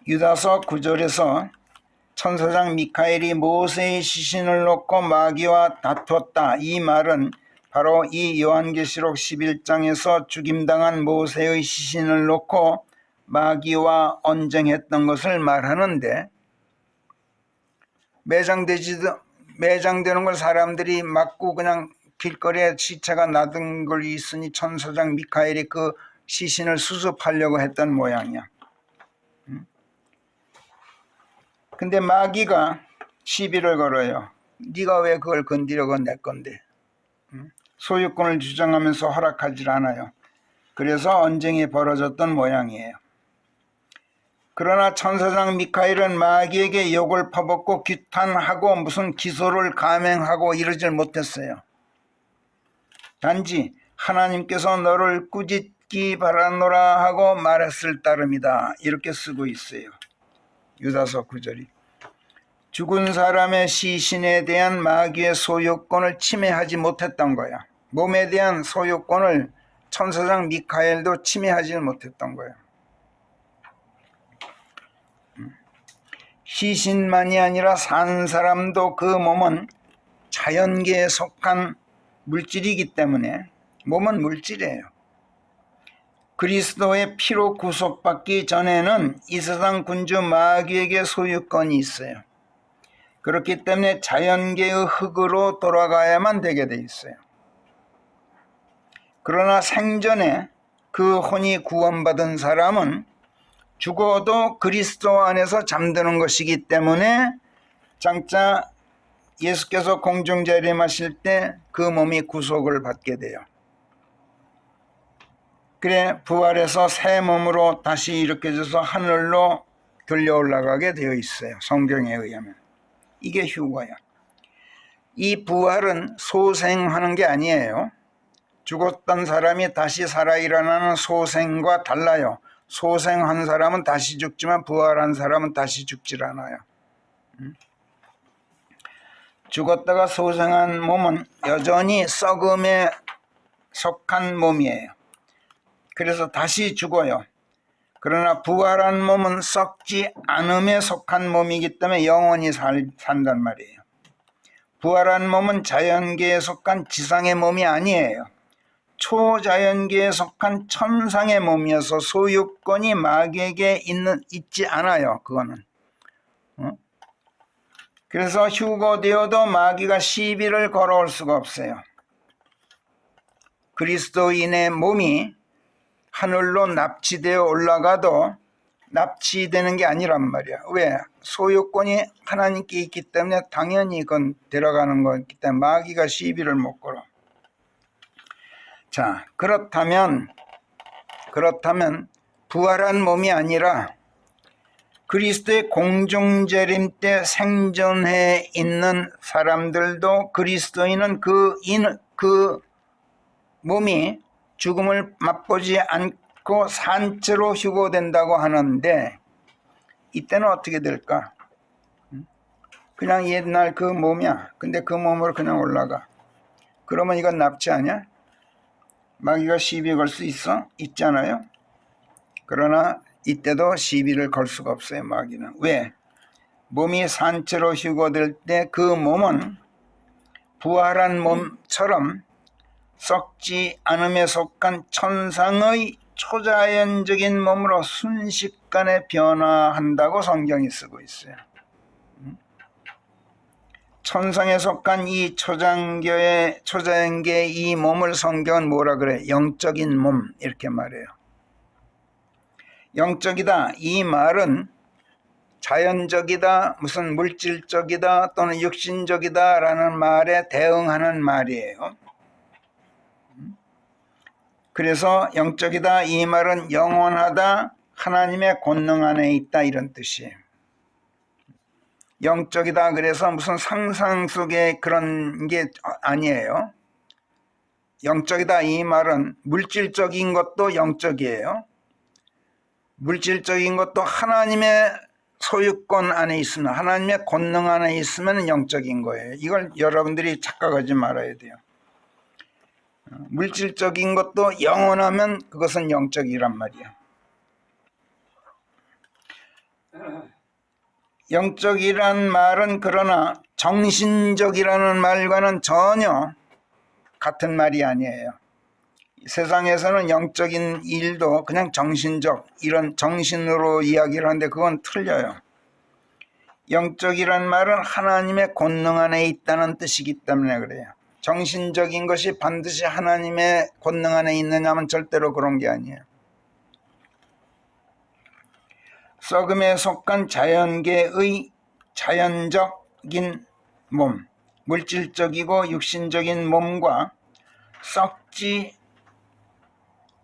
유다서 9절에서 천사장 미카엘이 모세의 시신을 놓고 마귀와 다투었다. 이 말은 바로 이 요한계시록 11장에서 죽임당한 모세의 시신을 놓고 마귀와 언쟁했던 것을 말하는데, 매장되는 걸 사람들이 막고 그냥 길거리에 시체가 나든 있으니 천사장 미카엘이 그 시신을 수습하려고 했던 모양이야. 근데 마귀가 시비를 걸어요. 네가 왜 그걸 건드려고 내 건데. 소유권을 주장하면서 허락하지 않아요. 그래서 언쟁이 벌어졌던 모양이에요. 그러나 천사장 미카엘은 마귀에게 욕을 퍼붓고 규탄하고 무슨 기소를 감행하고 이러질 못했어요. 단지 하나님께서 너를 꾸짖기 바라노라 하고 말했을 따름이다. 이렇게 쓰고 있어요. 유다서 9절이. 죽은 사람의 시신에 대한 마귀의 소유권을 침해하지 못했던 거야. 몸에 대한 소유권을 천사장 미카엘도 침해하지 못했던 거야. 시신만이 아니라 산 사람도 그 몸은 자연계에 속한 물질이기 때문에 몸은 물질이에요. 그리스도의 피로 구속받기 전에는 이 세상 군주 마귀에게 소유권이 있어요. 그렇기 때문에 자연계의 흙으로 돌아가야만 되게 돼 있어요. 그러나 생전에 그 혼이 구원받은 사람은 죽어도 그리스도 안에서 잠드는 것이기 때문에 장차 예수께서 공중재림하실 때 그 몸이 구속을 받게 돼요. 그래 부활해서 새 몸으로 다시 일으켜져서 하늘로 들려 올라가게 되어 있어요. 성경에 의하면. 이게 휴거야. 이 부활은 소생하는 게 아니에요. 죽었던 사람이 다시 살아 일어나는 소생과 달라요. 소생한 사람은 다시 죽지만 부활한 사람은 다시 죽질 않아요. 죽었다가 소생한 몸은 여전히 썩음에 속한 몸이에요. 그래서 다시 죽어요. 그러나 부활한 몸은 썩지 않음에 속한 몸이기 때문에 영원히 산단 말이에요. 부활한 몸은 자연계에 속한 지상의 몸이 아니에요. 초자연계에 속한 천상의 몸이어서 소유권이 마귀에게 있지 않아요. 그거는. 그래서 휴거되어도 마귀가 시비를 걸어올 수가 없어요. 그리스도인의 몸이 하늘로 납치되어 올라가도 납치되는 게 아니란 말이야. 왜? 소유권이 하나님께 있기 때문에 당연히 그건 데려가는 거기 때문에 마귀가 시비를 못 걸어. 자, 그렇다면 부활한 몸이 아니라 그리스도의 공중재림 때 생존해 있는 사람들도 그리스도인은 그 몸이 죽음을 맛보지 않고 산채로 휴거된다고 하는데 이때는 어떻게 될까? 그냥 옛날 그 몸이야. 근데 그 몸으로 그냥 올라가. 그러면 이건 납치 아니야? 마귀가 시비 걸 수 있잖아요. 그러나 이때도 시비를 걸 수가 없어요. 마귀는. 왜? 몸이 산채로 휴거될 때 그 몸은 부활한 몸처럼 썩지 않음에 속한 천상의 초자연적인 몸으로 순식간에 변화한다고 성경이 쓰고 있어요. 천상에 속한 이 초자연계의 이 몸을 성경은 뭐라 그래? 영적인 몸 이렇게 말해요. 영적이다 이 말은 자연적이다 무슨 물질적이다 또는 육신적이다 라는 말에 대응하는 말이에요. 그래서 영적이다 이 말은 영원하다 하나님의 권능 안에 있다 이런 뜻이에요. 영적이다 그래서 무슨 상상 속의 그런 게 아니에요. 영적이다 이 말은 물질적인 것도 영적이에요. 물질적인 것도 하나님의 소유권 안에 있으면 하나님의 권능 안에 있으면 영적인 거예요. 이걸 여러분들이 착각하지 말아야 돼요. 물질적인 것도 영원하면 그것은 영적이란 말이야. 영적이란 말은 그러나 정신적이라는 말과는 전혀 같은 말이 아니에요. 세상에서는 영적인 일도 그냥 정신적 이런 정신으로 이야기를 하는데 그건 틀려요. 영적이란 말은 하나님의 권능 안에 있다는 뜻이기 때문에 그래요. 정신적인 것이 반드시 하나님의 권능 안에 있느냐면 절대로 그런 게 아니에요. 썩음에 속한 자연계의 자연적인 몸, 물질적이고 육신적인 몸과 썩지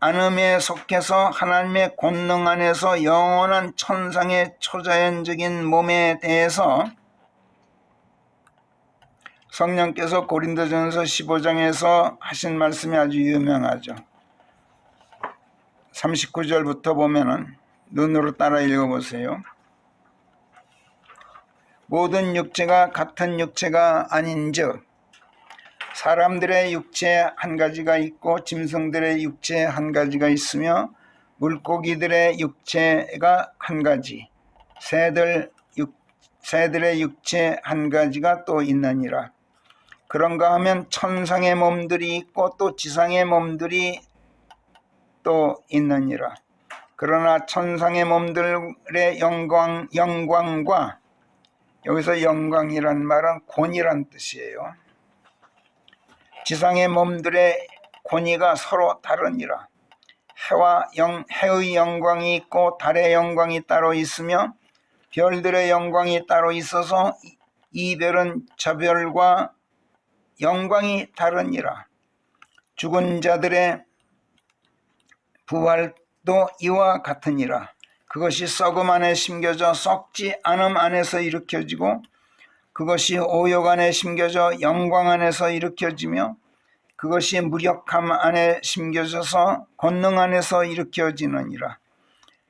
않음에 속해서 하나님의 권능 안에서 영원한 천상의 초자연적인 몸에 대해서 성령께서 고린도전서 15장에서 하신 말씀이 아주 유명하죠. 39절부터 보면은 눈으로 따라 읽어보세요. 모든 육체가 같은 육체가 아닌즉 사람들의 육체 한 가지가 있고 짐승들의 육체 한 가지가 있으며 물고기들의 육체가 한 가지 새들의 육체 한 가지가 또 있느니라. 그런가 하면 천상의 몸들이 있고 또 지상의 몸들이 또 있느니라. 그러나 천상의 몸들의 영광과 여기서 영광이란 말은 권위란 뜻이에요. 지상의 몸들의 권위가 서로 다르니라. 해의 영광이 있고 달의 영광이 따로 있으며 별들의 영광이 따로 있어서 이 별은 저 별과 영광이 다르니라. 죽은 자들의 부활도 이와 같으니라. 그것이 썩음 안에 심겨져 썩지 않음 안에서 일으켜지고 그것이 오욕 안에 심겨져 영광 안에서 일으켜지며 그것이 무력함 안에 심겨져서 권능 안에서 일으켜지느니라.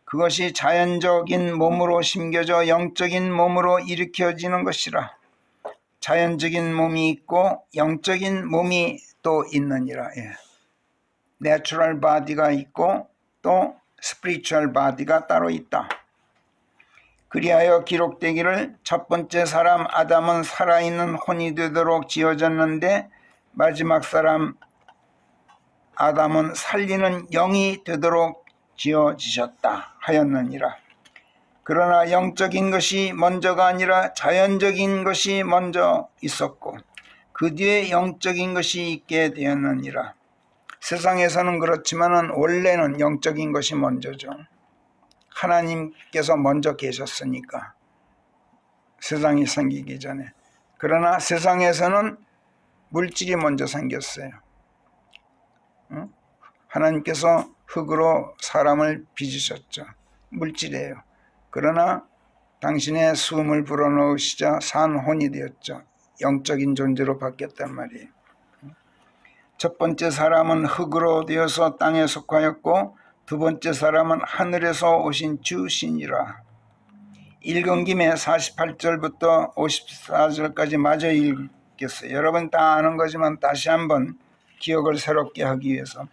그것이 자연적인 몸으로 심겨져 영적인 몸으로 일으켜지는 것이라. 자연적인 몸이 있고 영적인 몸이 또 있느니라. 예. 내추럴 바디가 있고 또 스피리추얼 바디가 따로 있다. 그리하여 기록되기를 첫 번째 사람 아담은 살아있는 혼이 되도록 지어졌는데 마지막 사람 아담은 살리는 영이 되도록 지어지셨다 하였느니라. 그러나 영적인 것이 먼저가 아니라 자연적인 것이 먼저 있었고 그 뒤에 영적인 것이 있게 되었느니라. 세상에서는 그렇지만 원래는 영적인 것이 먼저죠. 하나님께서 먼저 계셨으니까 세상이 생기기 전에. 그러나 세상에서는 물질이 먼저 생겼어요. 하나님께서 흙으로 사람을 빚으셨죠. 물질이에요. 그러나 당신의 숨을 불어넣으시자 산 혼이 되었죠. 영적인 존재로 바뀌었단 말이에요. 첫 번째 사람은 흙으로 되어서 땅에 속하였고 두 번째 사람은 하늘에서 오신 주신이라. 읽은 김에 48절부터 54절까지 마저 읽겠어요. 여러분 다 아는 거지만 다시 한번 기억을 새롭게 하기 위해서.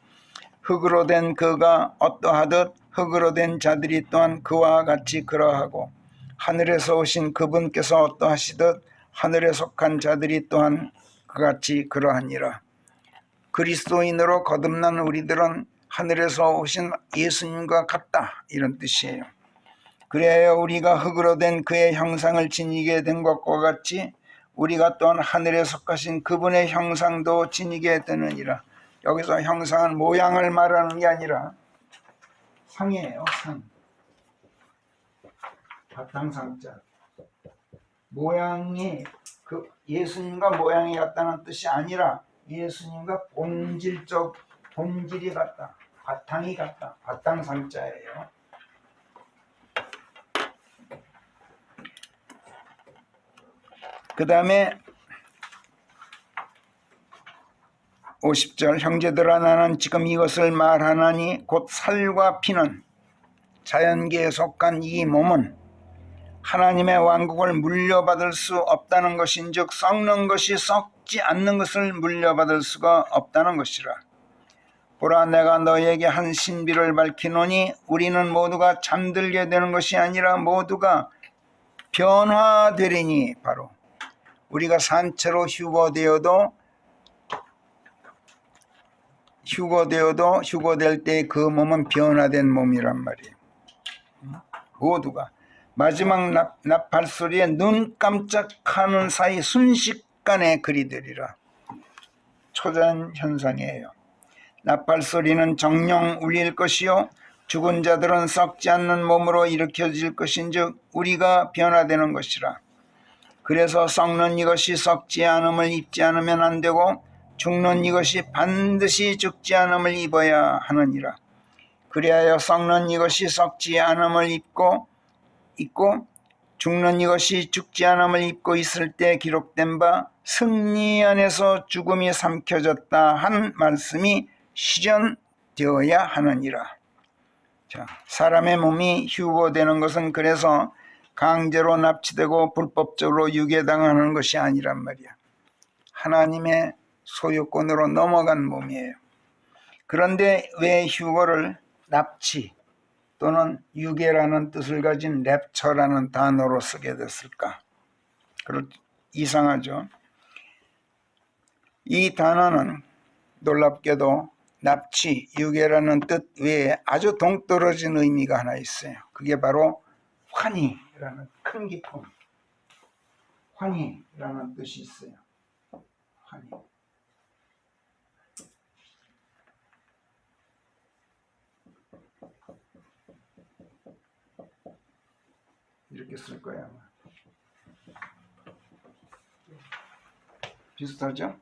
흙으로 된 그가 어떠하듯 흙으로 된 자들이 또한 그와 같이 그러하고 하늘에서 오신 그분께서 어떠하시듯 하늘에 속한 자들이 또한 그같이 그러하니라. 그리스도인으로 거듭난 우리들은 하늘에서 오신 예수님과 같다 이런 뜻이에요. 그래야 우리가 흙으로 된 그의 형상을 지니게 된 것과 같이 우리가 또한 하늘에 속하신 그분의 형상도 지니게 되느니라. 여기서 형상은 모양을 말하는 게 아니라 상이에요. 상. 바탕상자. 모양이 그 예수님과 모양이 같다는 뜻이 아니라 예수님과 본질이 같다. 바탕이 같다. 바탕상자예요. 그 다음에 50절 형제들아 나는 지금 이것을 말하나니 곧 살과 피는 자연계에 속한 이 몸은 하나님의 왕국을 물려받을 수 없다는 것인즉 썩는 것이 썩지 않는 것을 물려받을 수가 없다는 것이라. 보라 내가 너에게 한 신비를 밝히노니 우리는 모두가 잠들게 되는 것이 아니라 모두가 변화되리니 바로 우리가 산채로 휴거될 때 그 몸은 변화된 몸이란 말이에요. 모두가 마지막 나팔 소리에 눈 깜짝하는 사이 순식간에 그리 되리라. 초자연 현상이에요. 나팔 소리는 정령 울릴 것이요 죽은 자들은 썩지 않는 몸으로 일으켜질 것인즉 우리가 변화되는 것이라. 그래서 썩는 이것이 썩지 않음을 입지 않으면 안 되고 죽는 이것이 반드시 죽지 않음을 입어야 하느니라. 그리하여 썩는 이것이 썩지 않음을 입고 죽는 이것이 죽지 않음을 입고 있을 때 기록된 바 승리 안에서 죽음이 삼켜졌다 한 말씀이 실현되어야 하느니라. 자, 사람의 몸이 휴거되는 것은 그래서 강제로 납치되고 불법적으로 유괴당하는 것이 아니란 말이야. 하나님의 소유권으로 넘어간 몸이에요. 그런데 왜 휴거를 납치 또는 유괴라는 뜻을 가진 랩처라는 단어로 쓰게 됐을까? 이상하죠. 이 단어는 놀랍게도 납치, 유괴라는 뜻 외에 아주 동떨어진 의미가 하나 있어요. 그게 바로 환희라는 큰 기쁨, 환희라는 뜻이 있어요. 환희. 이렇게 쓸 거야 아마. 비슷하죠?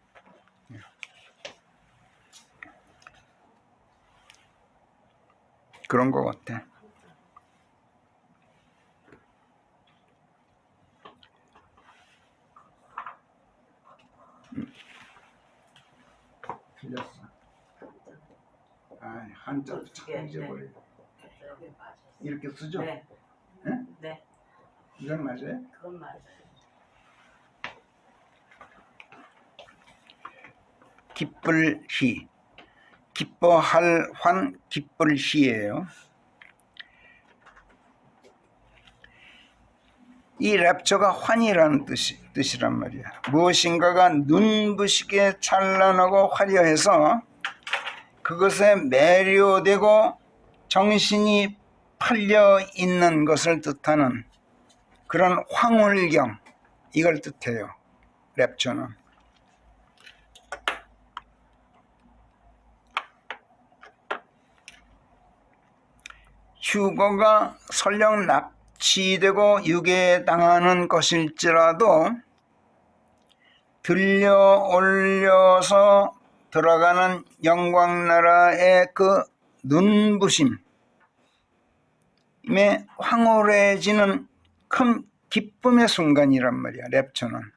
그런 것 같아. 틀렸어. 아, 한자도 참 잊어버려. 이렇게 쓰죠? 네. 네? 네. 이건 맞아요? 그건 맞아요. 기쁠 희. 기뻐할 환 기쁠 희예요. 이 랩처가 환희라는 뜻이란 말이야. 무엇인가가 눈부시게 찬란하고 화려해서 그것에 매료되고 정신이 팔려 있는 것을 뜻하는 그런 황홀경, 이걸 뜻해요. 랩처는. 휴거가 설령 납치되고 유괴당하는 것일지라도 들려 올려서 들어가는 영광나라의 그 눈부심에 황홀해지는 큰 기쁨의 순간이란 말이야, 랩처는.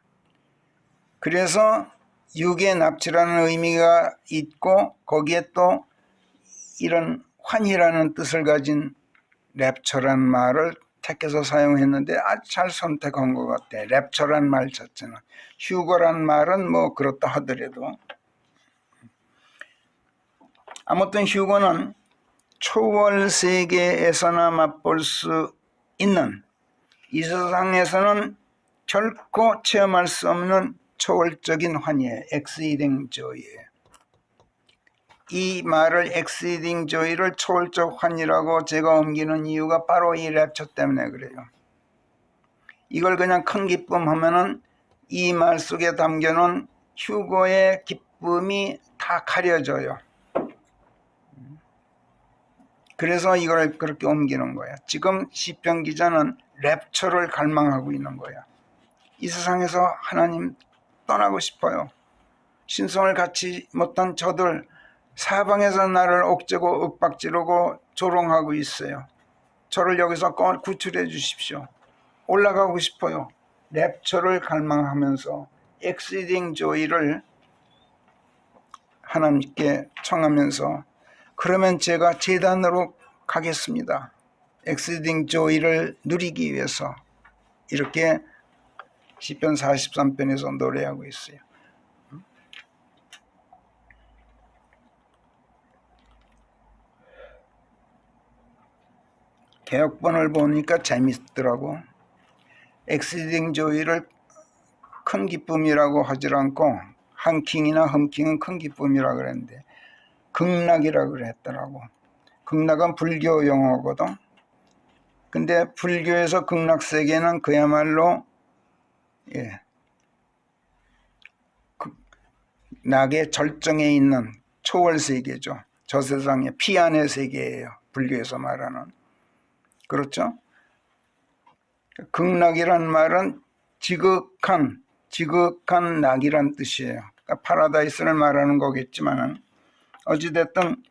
그래서 유괴 납치라는 의미가 있고 거기에 또 이런 환희라는 뜻을 가진 랩처란 말을 택해서 사용했는데 아주 잘 선택한 것 같아. 랩처란 말 자체는. 휴거란 말은 뭐 그렇다 하더라도 아무튼 휴거는 초월 세계에서나 맛볼 수 있는, 이 세상에서는 결코 체험할 수 없는 초월적인 환희예요. exceeding joy예요. 이 말을 exceeding joy를 초월적 환희라고 제가 옮기는 이유가 바로 이 랩처 때문에 그래요. 이걸 그냥 큰 기쁨 하면은 이 말 속에 담겨놓은 휴거의 기쁨이 다 가려져요. 그래서 이걸 그렇게 옮기는 거야. 지금 시편 기자는 랩처를 갈망하고 있는 거야. 이 세상에서 하나님 떠나고 싶어요. 신성을 갖지 못한 저들, 사방에서 나를 옥죄고 윽박지르고 조롱하고 있어요. 저를 여기서 구출해 주십시오. 올라가고 싶어요. 랩처를 갈망하면서 exceeding joy를 하나님께 청하면서, 그러면 제가 제단으로 가겠습니다. exceeding joy를 누리기 위해서. 이렇게 시편 43편에서 노래하고 있어요. 개역본을 보니까 재밌더라고. exceeding joy를 큰 기쁨이라고 하지 않고 한킹이나 흠킹은 큰 기쁨이라 그랬는데 극락이라 그랬더라고. 극락은 불교 용어거든. 근데 불교에서 극락세계는 그야말로 낙의 절정에 있는 초월세계죠. 저 세상의 피안의 세계예요. 불교에서 말하는. 그렇죠? 극락이란 말은 지극한 낙이란 뜻이에요. 그러니까 파라다이스를 말하는 거겠지만은 어찌됐든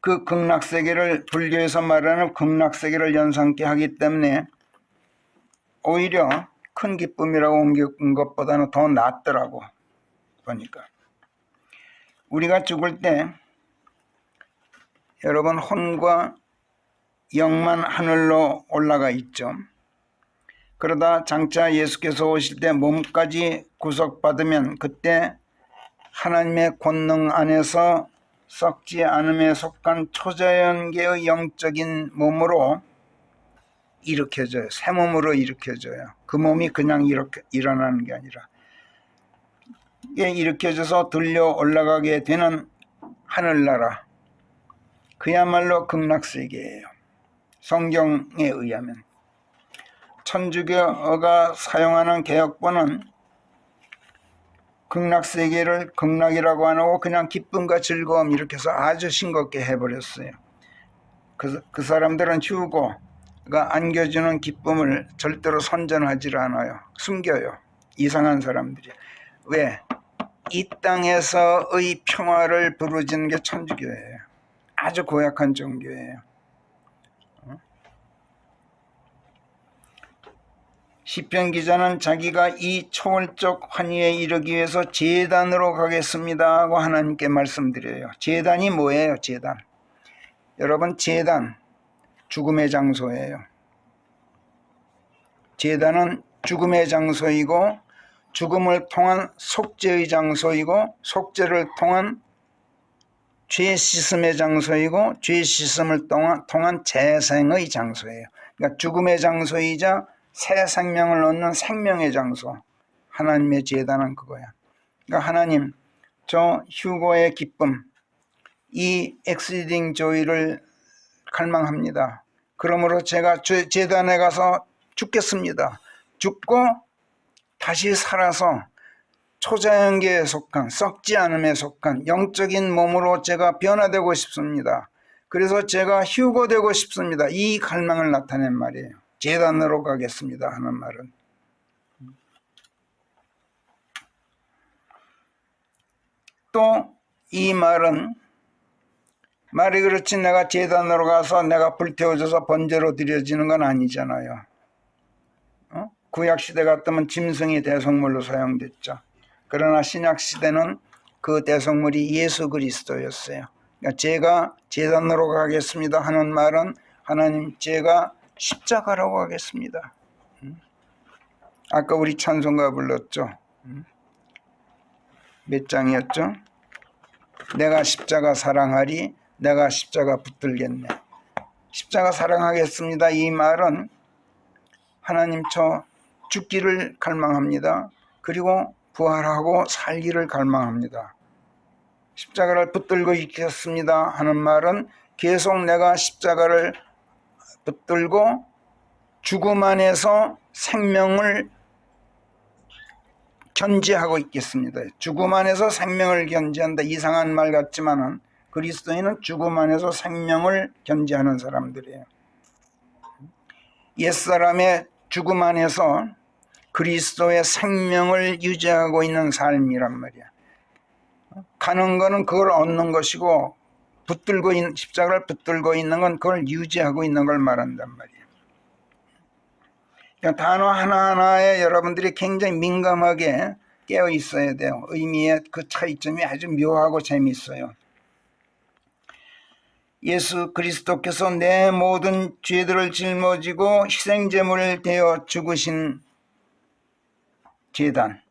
그 극락세계를, 불교에서 말하는 극락세계를 연상케 하기 때문에 오히려 큰 기쁨이라고 옮긴 것보다는 더 낫더라고 보니까. 우리가 죽을 때 여러분 혼과 영만 하늘로 올라가 있죠. 그러다 장차 예수께서 오실 때 몸까지 구속받으면 그때 하나님의 권능 안에서 썩지 않음에 속한 초자연계의 영적인 몸으로 일으켜져요. 새 몸으로 일으켜져요. 그 몸이 그냥 이렇게 일어나는 게 아니라 이게 일으켜져서 들려 올라가게 되는 하늘나라, 그야말로 극락세계예요. 성경에 의하면. 천주교가 사용하는 개역본은 극락세계를 극락이라고 안 하고 그냥 기쁨과 즐거움 이렇게 해서 아주 싱겁게 해버렸어요. 그 사람들은 휴거가 안겨주는 기쁨을 절대로 선전하지 않아요. 숨겨요. 이상한 사람들이. 왜? 이 땅에서의 평화를 부르짖는 게 천주교예요. 아주 고약한 종교예요. 시편 기자는 자기가 이 초월적 환희에 이르기 위해서 제단으로 가겠습니다 하고 하나님께 말씀드려요. 제단이 뭐예요? 제단. 여러분, 제단 죽음의 장소예요. 제단은 죽음의 장소이고 죽음을 통한 속죄의 장소이고 속죄를 통한 죄 씻음의 장소이고 죄 씻음을 통한 재생의 장소예요. 그러니까 죽음의 장소이자 새 생명을 얻는 생명의 장소. 하나님의 제단은 그거야. 그러니까 하나님, 저 휴고의 기쁨, 이 엑시딩 조이를 갈망합니다. 그러므로 제가 제단에 가서 죽겠습니다. 죽고 다시 살아서 초자연계에 속한, 썩지 않음에 속한 영적인 몸으로 제가 변화되고 싶습니다. 그래서 제가 휴고되고 싶습니다. 이 갈망을 나타낸 말이에요. 제단으로 가겠습니다 하는 말은. 또 이 말은 말이 그렇지 내가 제단으로 가서 내가 불태워져서 번제로 드려지는 건 아니잖아요. 구약시대 같으면 짐승이 대성물로 사용됐죠. 그러나 신약시대는 그 대성물이 예수 그리스도였어요. 그러니까 제가 제단으로 가겠습니다 하는 말은 하나님, 제가 십자가로 가겠습니다. 아까 우리 찬송가 불렀죠. 몇 장이었죠? 내가 십자가 사랑하리, 내가 십자가 붙들겠네. 십자가 사랑하겠습니다. 이 말은 하나님, 저 죽기를 갈망합니다. 그리고 부활하고 살기를 갈망합니다. 십자가를 붙들고 있겠습니다 하는 말은 계속 내가 십자가를 붙들고 죽음 안에서 생명을 견지하고 있겠습니다. 죽음 안에서 생명을 견지한다. 이상한 말 같지만은 그리스도인은 죽음 안에서 생명을 견지하는 사람들이에요. 옛사람의 죽음 안에서 그리스도의 생명을 유지하고 있는 삶이란 말이야. 가는 거는 그걸 얻는 것이고 십자가를 붙들고 있는 건 그걸 유지하고 있는 걸 말한단 말이야. 그러니까 단어 하나하나에 여러분들이 굉장히 민감하게 깨어 있어야 돼요. 의미의 그 차이점이 아주 묘하고 재미있어요. 예수 그리스도께서 내 모든 죄들을 짊어지고 희생제물을 되어 죽으신 제단,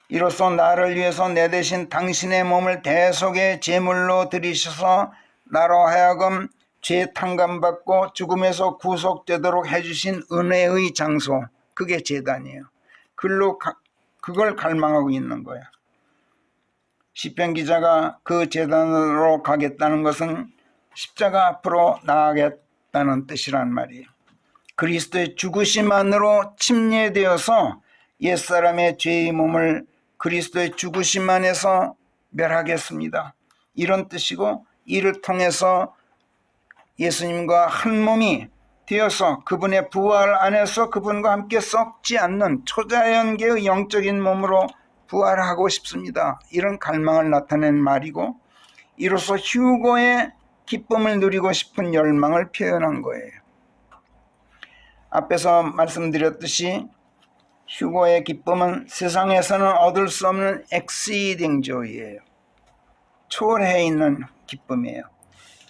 이로써 나를 위해서 내 대신 당신의 몸을 대속의 제물로 드리셔서 나로 하여금 죄 탕감받고 죽음에서 구속되도록 해주신 은혜의 장소, 그게 제단이에요. 그걸 갈망하고 있는 거야. 시편 기자가 그 제단으로 가겠다는 것은 십자가 앞으로 나아가겠다는 뜻이란 말이에요. 그리스도의 죽으심만으로 침례되어서 옛사람의 죄의 몸을 그리스도의 죽으심 안에서 멸하겠습니다. 이런 뜻이고, 이를 통해서 예수님과 한 몸이 되어서 그분의 부활 안에서 그분과 함께 썩지 않는 초자연계의 영적인 몸으로 부활하고 싶습니다. 이런 갈망을 나타낸 말이고, 이로써 휴고의 기쁨을 누리고 싶은 열망을 표현한 거예요. 앞에서 말씀드렸듯이 휴고의 기쁨은 세상에서는 얻을 수 없는 exceeding joy예요. 초월해 있는 기쁨이에요.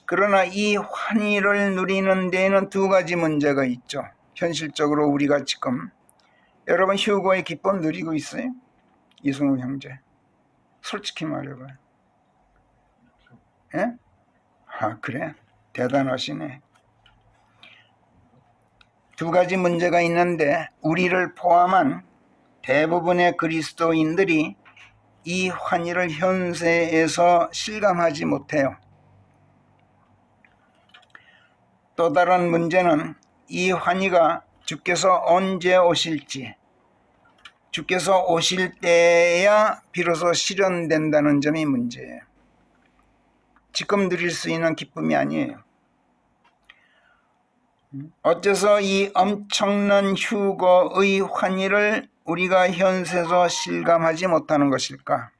그러나 이 환희를 누리는 데에는 두 가지 문제가 있죠. 현실적으로 우리가 지금, 여러분 휴고의 기쁨 누리고 있어요? 이승우 형제, 솔직히 말해봐요. 예? 아, 그래? 대단하시네. 두 가지 문제가 있는데 우리를 포함한 대부분의 그리스도인들이 이 환희를 현세에서 실감하지 못해요. 또 다른 문제는 이 환희가 주께서 언제 오실지, 주께서 오실 때야 비로소 실현된다는 점이 문제예요. 지금 누릴 수 있는 기쁨이 아니에요. 어째서 이 엄청난 휴거의 환희를 우리가 현세에서 실감하지 못하는 것일까?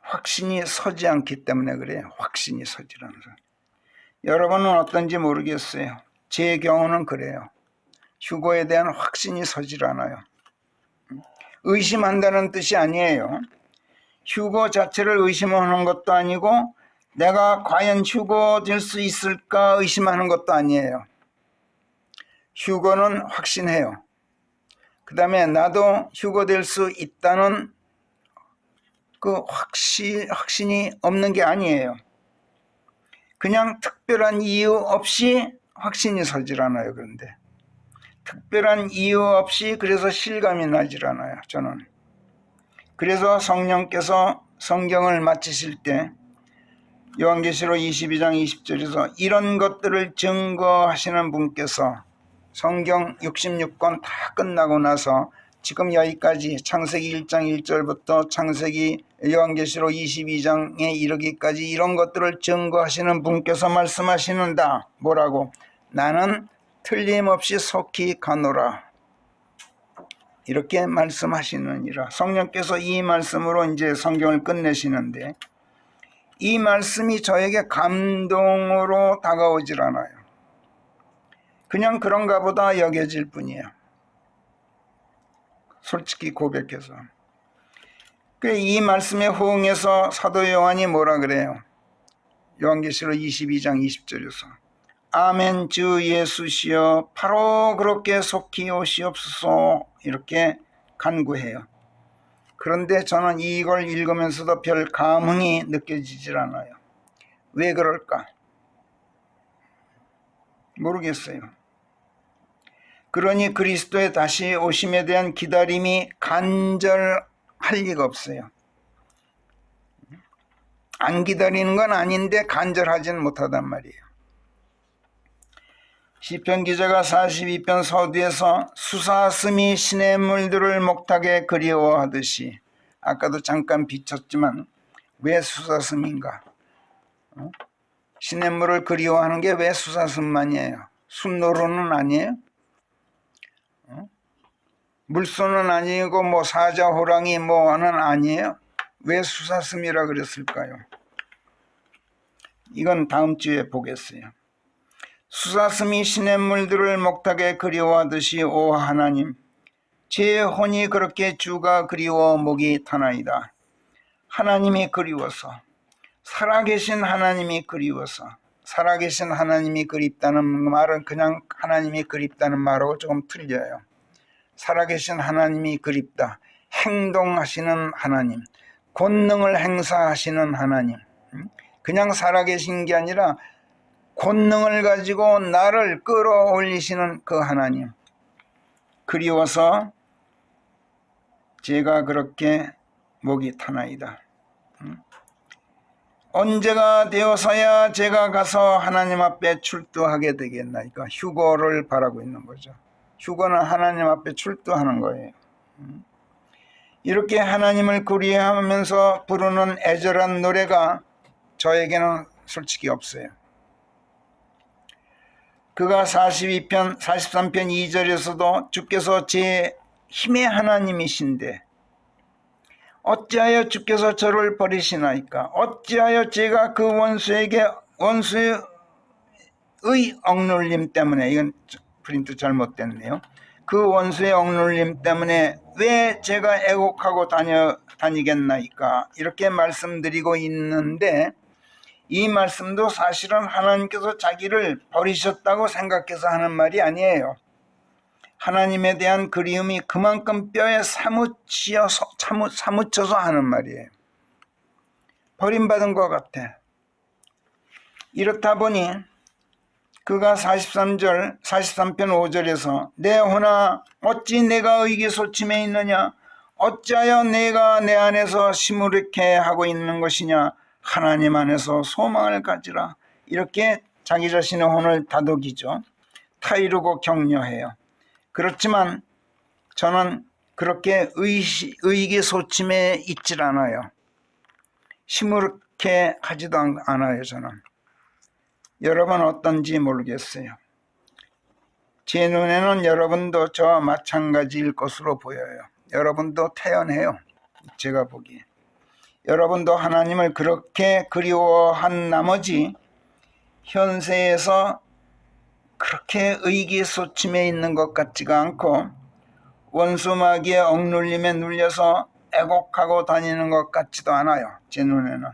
확신이 서지 않기 때문에 그래요. 확신이 서지라는 거. 여러분은 어떤지 모르겠어요. 제 경우는 그래요. 휴거에 대한 확신이 서질 않아요. 의심한다는 뜻이 아니에요. 휴거 자체를 의심하는 것도 아니고 내가 과연 휴거될 수 있을까 의심하는 것도 아니에요. 휴거는 확신해요. 그 다음에 나도 휴거될 수 있다는 그 확신이 없는 게 아니에요. 그냥 특별한 이유 없이 확신이 서질 않아요. 그런데 특별한 이유 없이 그래서 실감이 나질 않아요. 저는. 그래서 성령께서 성경을 마치실 때 요한계시록 22장 20절에서 이런 것들을 증거하시는 분께서 성경 66권 다 끝나고 나서 지금 여기까지 창세기 1장 1절부터 창세기 요한계시록 22장에 이르기까지 이런 것들을 증거하시는 분께서 말씀하시는다. 뭐라고? 나는 틀림없이 속히 가노라. 이렇게 말씀하시느니라. 성령께서 이 말씀으로 이제 성경을 끝내시는데 이 말씀이 저에게 감동으로 다가오질 않아요. 그냥 그런가 보다 여겨질 뿐이에요. 솔직히 고백해서. 이 말씀에 호응해서 사도 요한이 뭐라 그래요? 요한계시록 22장 20절에서 아멘 주 예수시여 바로 그렇게 속히 오시옵소서 이렇게 간구해요. 그런데 저는 이걸 읽으면서도 별 감흥이 느껴지질 않아요. 왜 그럴까? 모르겠어요. 그러니 그리스도의 다시 오심에 대한 기다림이 간절할 리가 없어요. 안 기다리는 건 아닌데 간절하지는 못하단 말이에요. 시편 기자가 42편 서두에서 수사슴이 시냇물들을 목탁에 그리워하듯이 아까도 잠깐 비쳤지만 왜 수사슴인가? 시냇물을 그리워하는 게 왜 수사슴만이에요? 순노루는 아니에요? 물소는 아니고 뭐 사자, 호랑이 뭐는 아니에요? 왜 수사슴이라 그랬을까요? 이건 다음 주에 보겠어요. 수사슴이 시냇물들을 목탁에 그리워하듯이 오 하나님 제 혼이 그렇게 주가 그리워 목이 타나이다. 하나님이 그리워서 살아계신 하나님이 그리워서 살아계신 하나님이 그립다는 말은 그냥 하나님이 그립다는 말하고 조금 틀려요. 살아계신 하나님이 그립다. 행동하시는 하나님, 권능을 행사하시는 하나님, 그냥 살아계신 게 아니라 권능을 가지고 나를 끌어올리시는 그 하나님, 그리워서 제가 그렇게 목이 타나이다. 언제가 되어서야 제가 가서 하나님 앞에 출두하게 되겠나이까? 휴거를 바라고 있는 거죠. 휴거는 하나님 앞에 출두하는 거예요. 이렇게 하나님을 그리워하면서 부르는 애절한 노래가 저에게는 솔직히 없어요. 그가 43편 2절에서도 주께서 제 힘의 하나님이신데 어찌하여 주께서 저를 버리시나이까? 어찌하여 제가 그 원수의 억눌림 때문에, 이건 프린트 잘못됐네요. 그 원수의 억눌림 때문에 왜 제가 애곡하고 다니겠나이까? 이렇게 말씀드리고 있는데 이 말씀도 사실은 하나님께서 자기를 버리셨다고 생각해서 하는 말이 아니에요. 하나님에 대한 그리움이 그만큼 뼈에 사무쳐서 하는 말이에요. 버림받은 것 같아. 이렇다 보니 그가 43편 5절에서 내 혼아 어찌 내가 의기소침해 있느냐 어찌하여 내가 내 안에서 시무룩해 하고 있는 것이냐 하나님 안에서 소망을 가지라. 이렇게 자기 자신의 혼을 다독이죠. 타이르고 격려해요. 그렇지만 저는 그렇게 의기소침해 있질 않아요. 시무룩해 하지도 않아요. 저는. 여러분 어떤지 모르겠어요. 제 눈에는 여러분도 저와 마찬가지일 것으로 보여요. 여러분도 태연해요. 제가 보기에. 여러분도 하나님을 그렇게 그리워한 나머지 현세에서 그렇게 의기소침해 있는 것 같지가 않고 원수 마귀의 억눌림에 눌려서 애곡하고 다니는 것 같지도 않아요. 제 눈에는.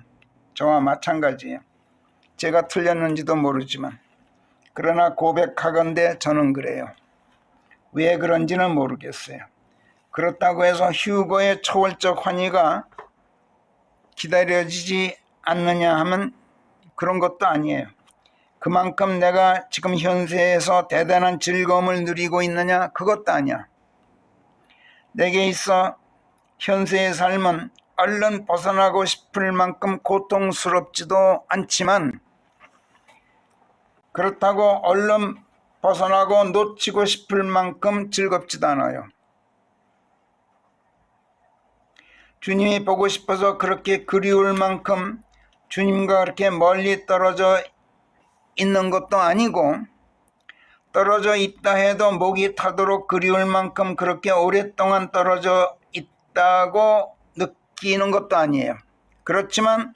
저와 마찬가지예요. 제가 틀렸는지도 모르지만 그러나 고백하건대 저는 그래요. 왜 그런지는 모르겠어요. 그렇다고 해서 휴거의 초월적 환희가 기다려지지 않느냐 하면 그런 것도 아니에요. 그만큼 내가 지금 현세에서 대단한 즐거움을 누리고 있느냐? 그것도 아니야. 내게 있어 현세의 삶은 얼른 벗어나고 싶을 만큼 고통스럽지도 않지만, 그렇다고 얼른 벗어나고 놓치고 싶을 만큼 즐겁지도 않아요. 주님이 보고 싶어서 그렇게 그리울 만큼 주님과 그렇게 멀리 떨어져 있는 것도 아니고, 떨어져 있다 해도 목이 타도록 그리울 만큼 그렇게 오랫동안 떨어져 있다고 느끼는 것도 아니에요. 그렇지만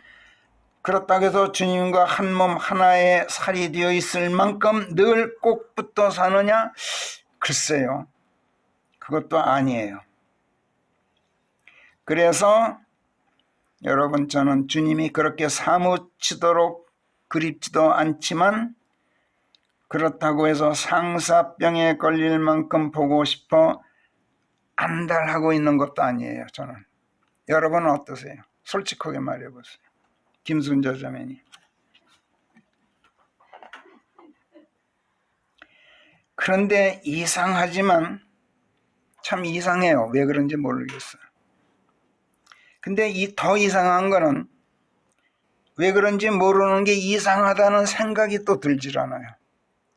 그렇다고 해서 주님과 한 몸 하나의 살이 되어 있을 만큼 늘 꼭 붙어 사느냐? 글쎄요, 그것도 아니에요. 그래서 여러분, 저는 주님이 그렇게 사무치도록 그립지도 않지만, 그렇다고 해서 상사병에 걸릴 만큼 보고 싶어 안달하고 있는 것도 아니에요. 저는. 여러분은 어떠세요? 솔직하게 말해보세요. 김순자 자매님. 그런데 이상하지만, 참 이상해요. 왜 그런지 모르겠어요. 근데 이 더 이상한 거는, 왜 그런지 모르는 게 이상하다는 생각이 또 들질 않아요.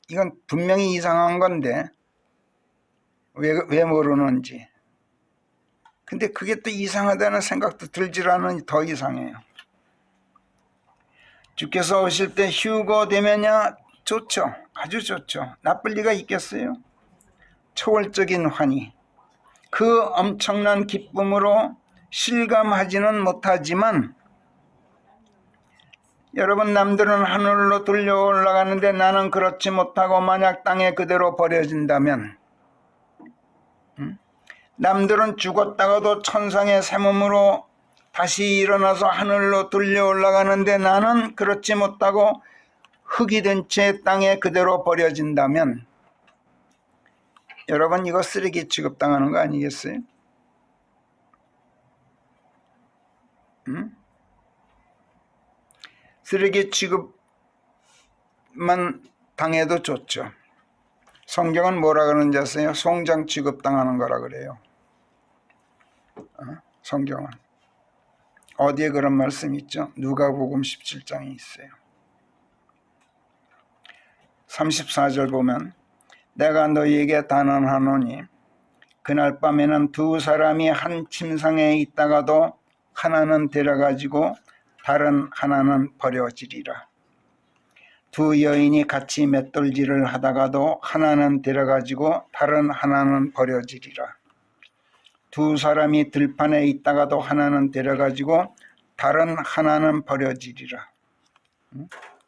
이건 분명히 이상한 건데 왜 모르는지. 근데 그게 또 이상하다는 생각도 들질 않으니 더 이상해요. 주께서 오실 때 휴거 되면야 좋죠. 아주 좋죠. 나쁠 리가 있겠어요? 초월적인 환희, 그 엄청난 기쁨으로 실감하지는 못하지만, 여러분, 남들은 하늘로 들려 올라가는데 나는 그렇지 못하고 만약 땅에 그대로 버려진다면, 남들은 죽었다가도 천상의 새 몸으로 다시 일어나서 하늘로 들려 올라가는데 나는 그렇지 못하고 흙이 된 채 땅에 그대로 버려진다면, 여러분, 이거 쓰레기 취급당하는 거 아니겠어요? 쓰레기 취급만 당해도 좋죠. 성경은 뭐라 그러는지 아세요? 송장 취급당하는 거라 그래요. 성경은. 어디에 그런 말씀이 있죠? 누가복음 17장에 있어요. 34절 보면, 내가 너희에게 단언하노니 그날 밤에는 두 사람이 한 침상에 있다가도 하나는 데려가지고 다른 하나는 버려지리라. 두 여인이 같이 맷돌질을 하다가도 하나는 데려가지고 다른 하나는 버려지리라. 두 사람이 들판에 있다가도 하나는 데려가지고 다른 하나는 버려지리라.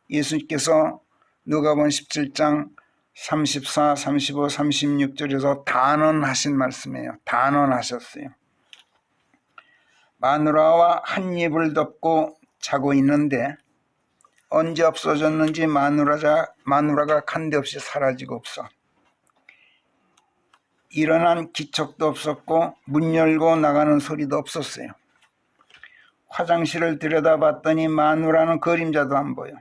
예수님께서 누가복음 17장 34, 35, 36절에서 단언하신 말씀이에요. 단언하셨어요. 마누라와 한 입을 덮고 자고 있는데 언제 없어졌는지 마누라가 간데없이 사라지고 없어. 일어난 기척도 없었고 문 열고 나가는 소리도 없었어요. 화장실을 들여다봤더니 마누라는 그림자도 안 보여.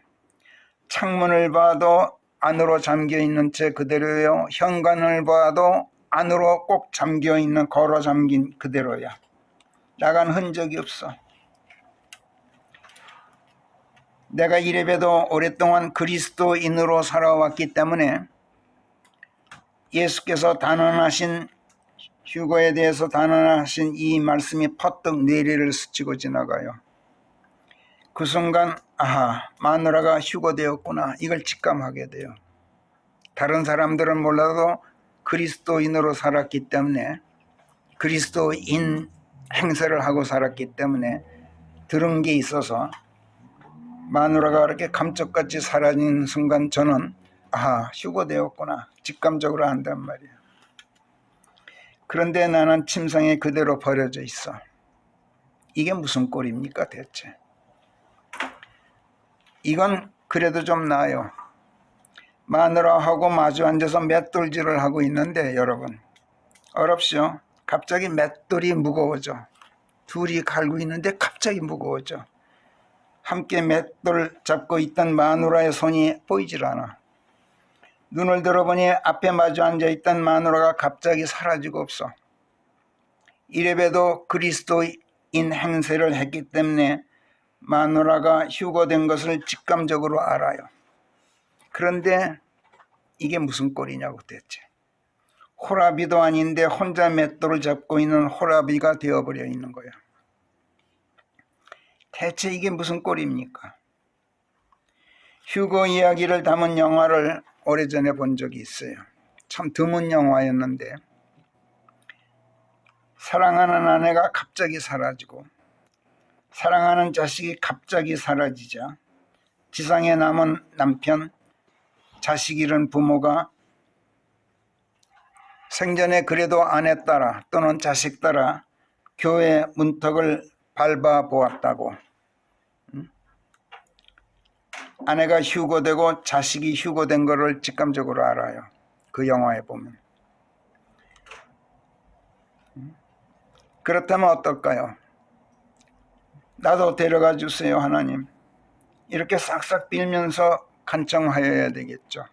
창문을 봐도 안으로 잠겨있는 채 그대로요. 현관을 봐도 안으로 꼭 잠겨있는, 걸어 잠긴 그대로야. 나간 흔적이 없어. 내가 이래봬도 오랫동안 그리스도인으로 살아왔기 때문에 예수께서 단언하신, 휴거에 대해서 단언하신 이 말씀이 퍼뜩 뇌리를 스치고 지나가요. 그 순간 아하, 마누라가 휴거되었구나, 이걸 직감하게 돼요. 다른 사람들은 몰라도 그리스도인으로 살았기 때문에, 그리스도인 행세를 하고 살았기 때문에 들은 게 있어서 마누라가 그렇게 감쪽같이 사라진 순간 저는 아하, 휴거되었구나, 직감적으로 한단 말이에요. 그런데 나는 침상에 그대로 버려져 있어. 이게 무슨 꼴입니까 대체? 이건 그래도 좀 나아요. 마누라하고 마주 앉아서 맷돌질을 하고 있는데 여러분, 어렵죠? 갑자기 맷돌이 무거워져. 둘이 갈고 있는데 갑자기 무거워져. 함께 맷돌 잡고 있던 마누라의 손이 보이질 않아. 눈을 들어보니 앞에 마주 앉아있던 마누라가 갑자기 사라지고 없어. 이래봬도 그리스도인 행세를 했기 때문에 마누라가 휴거된 것을 직감적으로 알아요. 그런데 이게 무슨 꼴이냐고 대체. 호라비도 아닌데 혼자 맷돌을 잡고 있는 호라비가 되어버려 있는 거야. 대체 이게 무슨 꼴입니까? 휴거 이야기를 담은 영화를 오래전에 본 적이 있어요. 참 드문 영화였는데 사랑하는 아내가 갑자기 사라지고 사랑하는 자식이 갑자기 사라지자 지상에 남은 남편, 자식 잃은 부모가 생전에 그래도 아내 따라 또는 자식 따라 교회 문턱을 밟아보았다고, 아내가 휴거되고 자식이 휴거된 것을 직감적으로 알아요. 그 영화에 보면. 그렇다면 어떨까요? 나도 데려가 주세요 하나님. 이렇게 싹싹 빌면서 간청하여야 되겠죠.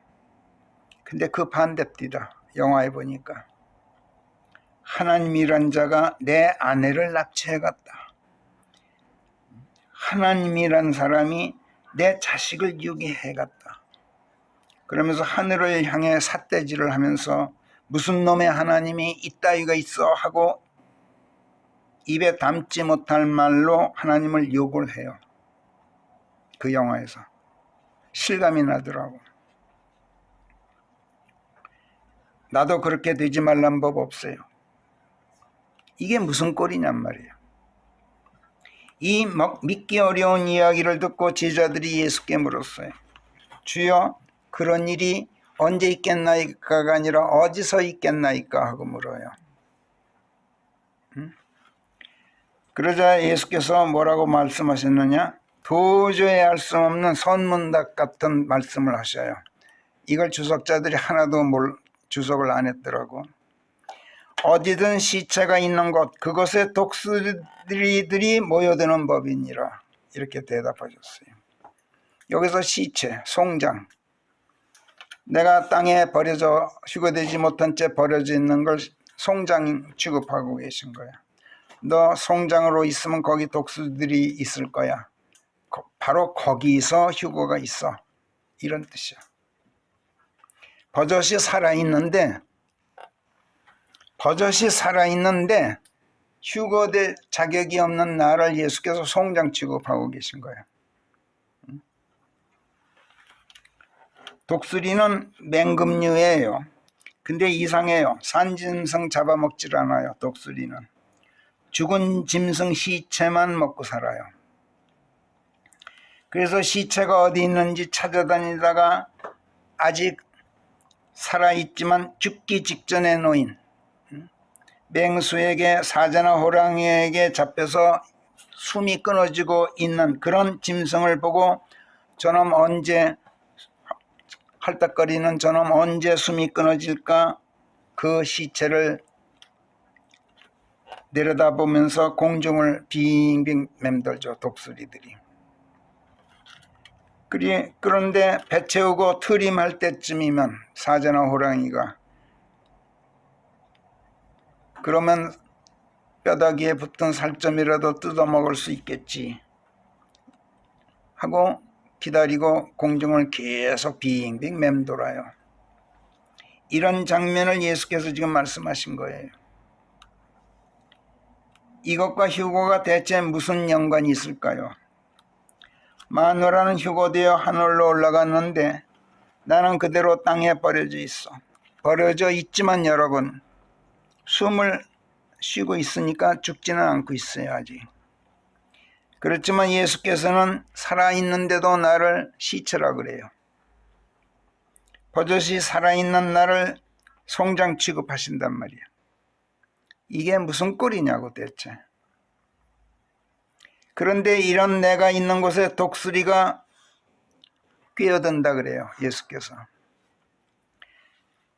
근데 그 반대입니다. 영화에 보니까 하나님이란 자가 내 아내를 납치해갔다. 하나님이란 사람이 내 자식을 유기해갔다. 그러면서 하늘을 향해 삿대질을 하면서 무슨 놈의 하나님이 이따위가 있어 하고 입에 담지 못할 말로 하나님을 욕을 해요. 그 영화에서. 실감이 나더라고. 나도 그렇게 되지 말란 법 없어요. 이게 무슨 꼴이냔 말이에요. 이 믿기 어려운 이야기를 듣고 제자들이 예수께 물었어요. 주여, 그런 일이 언제 있겠나이까가 아니라 어디서 있겠나이까 하고 물어요. 그러자 예수께서 뭐라고 말씀하셨느냐? 도저히 알 수 없는 선문답 같은 말씀을 하셔요. 이걸 주석자들이 하나도 주석을 안 했더라고. 어디든 시체가 있는 곳, 그것에 독수리들이 모여드는 법이니라. 이렇게 대답하셨어요. 여기서 시체, 송장. 내가 땅에 버려져 휴거되지 못한 채 버려져 있는 걸 송장 취급하고 계신 거야. 너 송장으로 있으면 거기 독수리들이 있을 거야. 바로 거기서 휴거가 있어. 이런 뜻이야. 버젓이 살아있는데 휴거될 자격이 없는 나를 예수께서 송장 취급하고 계신 거예요. 독수리는 맹금류예요. 근데 이상해요. 산 짐승 잡아먹질 않아요. 독수리는 죽은 짐승 시체만 먹고 살아요. 그래서 시체가 어디 있는지 찾아다니다가 아직 살아있지만 죽기 직전에 놓인 맹수에게, 사자나 호랑이에게 잡혀서 숨이 끊어지고 있는 그런 짐승을 보고 저놈 언제, 헐떡거리는 저놈 언제 숨이 끊어질까, 그 시체를 내려다보면서 공중을 빙빙 맴돌죠. 독수리들이. 그런데 배 채우고 트림할 때쯤이면 사자나 호랑이가, 그러면 뼈다귀에 붙은 살점이라도 뜯어먹을 수 있겠지 하고 기다리고 공중을 계속 빙빙 맴돌아요. 이런 장면을 예수께서 지금 말씀하신 거예요. 이것과 휴거가 대체 무슨 연관이 있을까요? 마누라는 휴거되어 하늘로 올라갔는데 나는 그대로 땅에 버려져 있어. 버려져 있지만 여러분, 숨을 쉬고 있으니까 죽지는 않고 있어요. 아직. 그렇지만 예수께서는 살아있는데도 나를 시체라 그래요. 버젓이 살아있는 나를 송장 취급하신단 말이에요. 이게 무슨 꼴이냐고 대체. 그런데 이런 내가 있는 곳에 독수리가 끼어든다 그래요. 예수께서.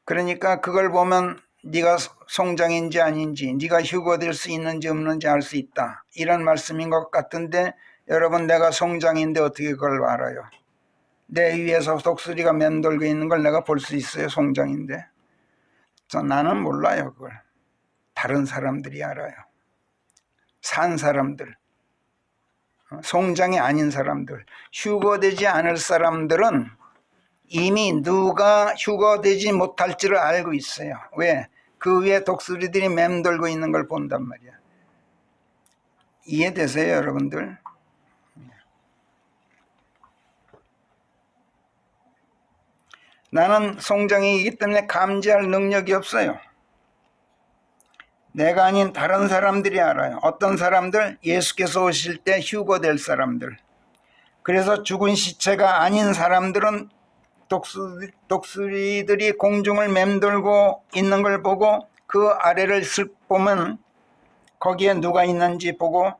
그러니까 그걸 보면 네가 송장인지 아닌지, 네가 휴거될 수 있는지 없는지 알 수 있다. 이런 말씀인 것 같은데 여러분, 내가 송장인데 어떻게 그걸 알아요? 내 위에서 독수리가 맴돌고 있는 걸 내가 볼 수 있어요? 송장인데. 나는 몰라요. 그걸 다른 사람들이 알아요. 산 사람들, 송장이 아닌 사람들, 휴거되지 않을 사람들은 이미 누가 휴거되지 못할지를 알고 있어요. 왜? 그 위에 독수리들이 맴돌고 있는 걸 본단 말이야. 이해되세요, 여러분들? 나는 송장이기 때문에 감지할 능력이 없어요. 내가 아닌 다른 사람들이 알아요. 어떤 사람들? 예수께서 오실 때 휴거될 사람들. 그래서 죽은 시체가 아닌 사람들은 독수리들이 공중을 맴돌고 있는 걸 보고 그 아래를 쓱 보면 거기에 누가 있는지 보고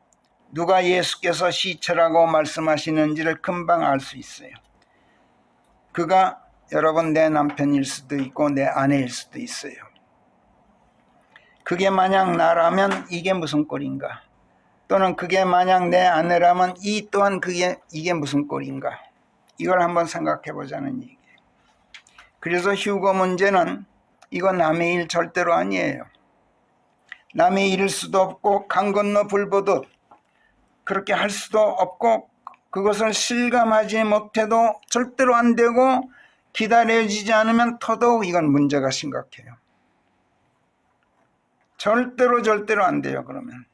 누가 예수께서 시체라고 말씀하시는지를 금방 알 수 있어요. 그가 여러분 내 남편일 수도 있고 내 아내일 수도 있어요. 그게 만약 나라면 이게 무슨 꼴인가? 또는 그게 만약 내 아내라면 이 또한 이게 무슨 꼴인가? 이걸 한번 생각해 보자는 얘기예요. 그래서 휴거 문제는 이거 남의 일 절대로 아니에요. 남의 일일 수도 없고 강 건너 불 보듯 그렇게 할 수도 없고 그것을 실감하지 못해도 절대로 안 되고 기다려지지 않으면 더더욱 이건 문제가 심각해요. 절대로 안 돼요. 그러면.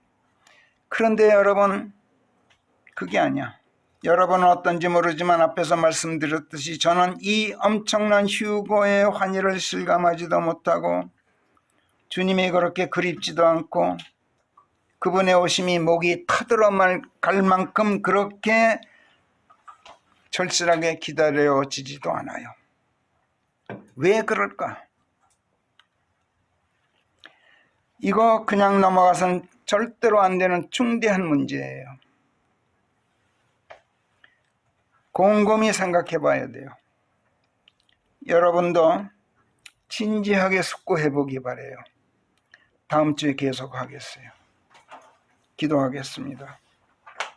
그런데 여러분, 그게 아니야. 여러분은 어떤지 모르지만 앞에서 말씀드렸듯이 저는 이 엄청난 휴거의 환희를 실감하지도 못하고 주님이 그렇게 그립지도 않고 그분의 오심이 목이 타들어 갈 만큼 그렇게 절실하게 기다려지지도 않아요. 왜 그럴까? 이거 그냥 넘어가서는 절대로 안 되는 중대한 문제예요. 곰곰이 생각해 봐야 돼요. 여러분도 진지하게 숙고해 보기 바라요. 다음 주에 계속하겠어요. 기도하겠습니다.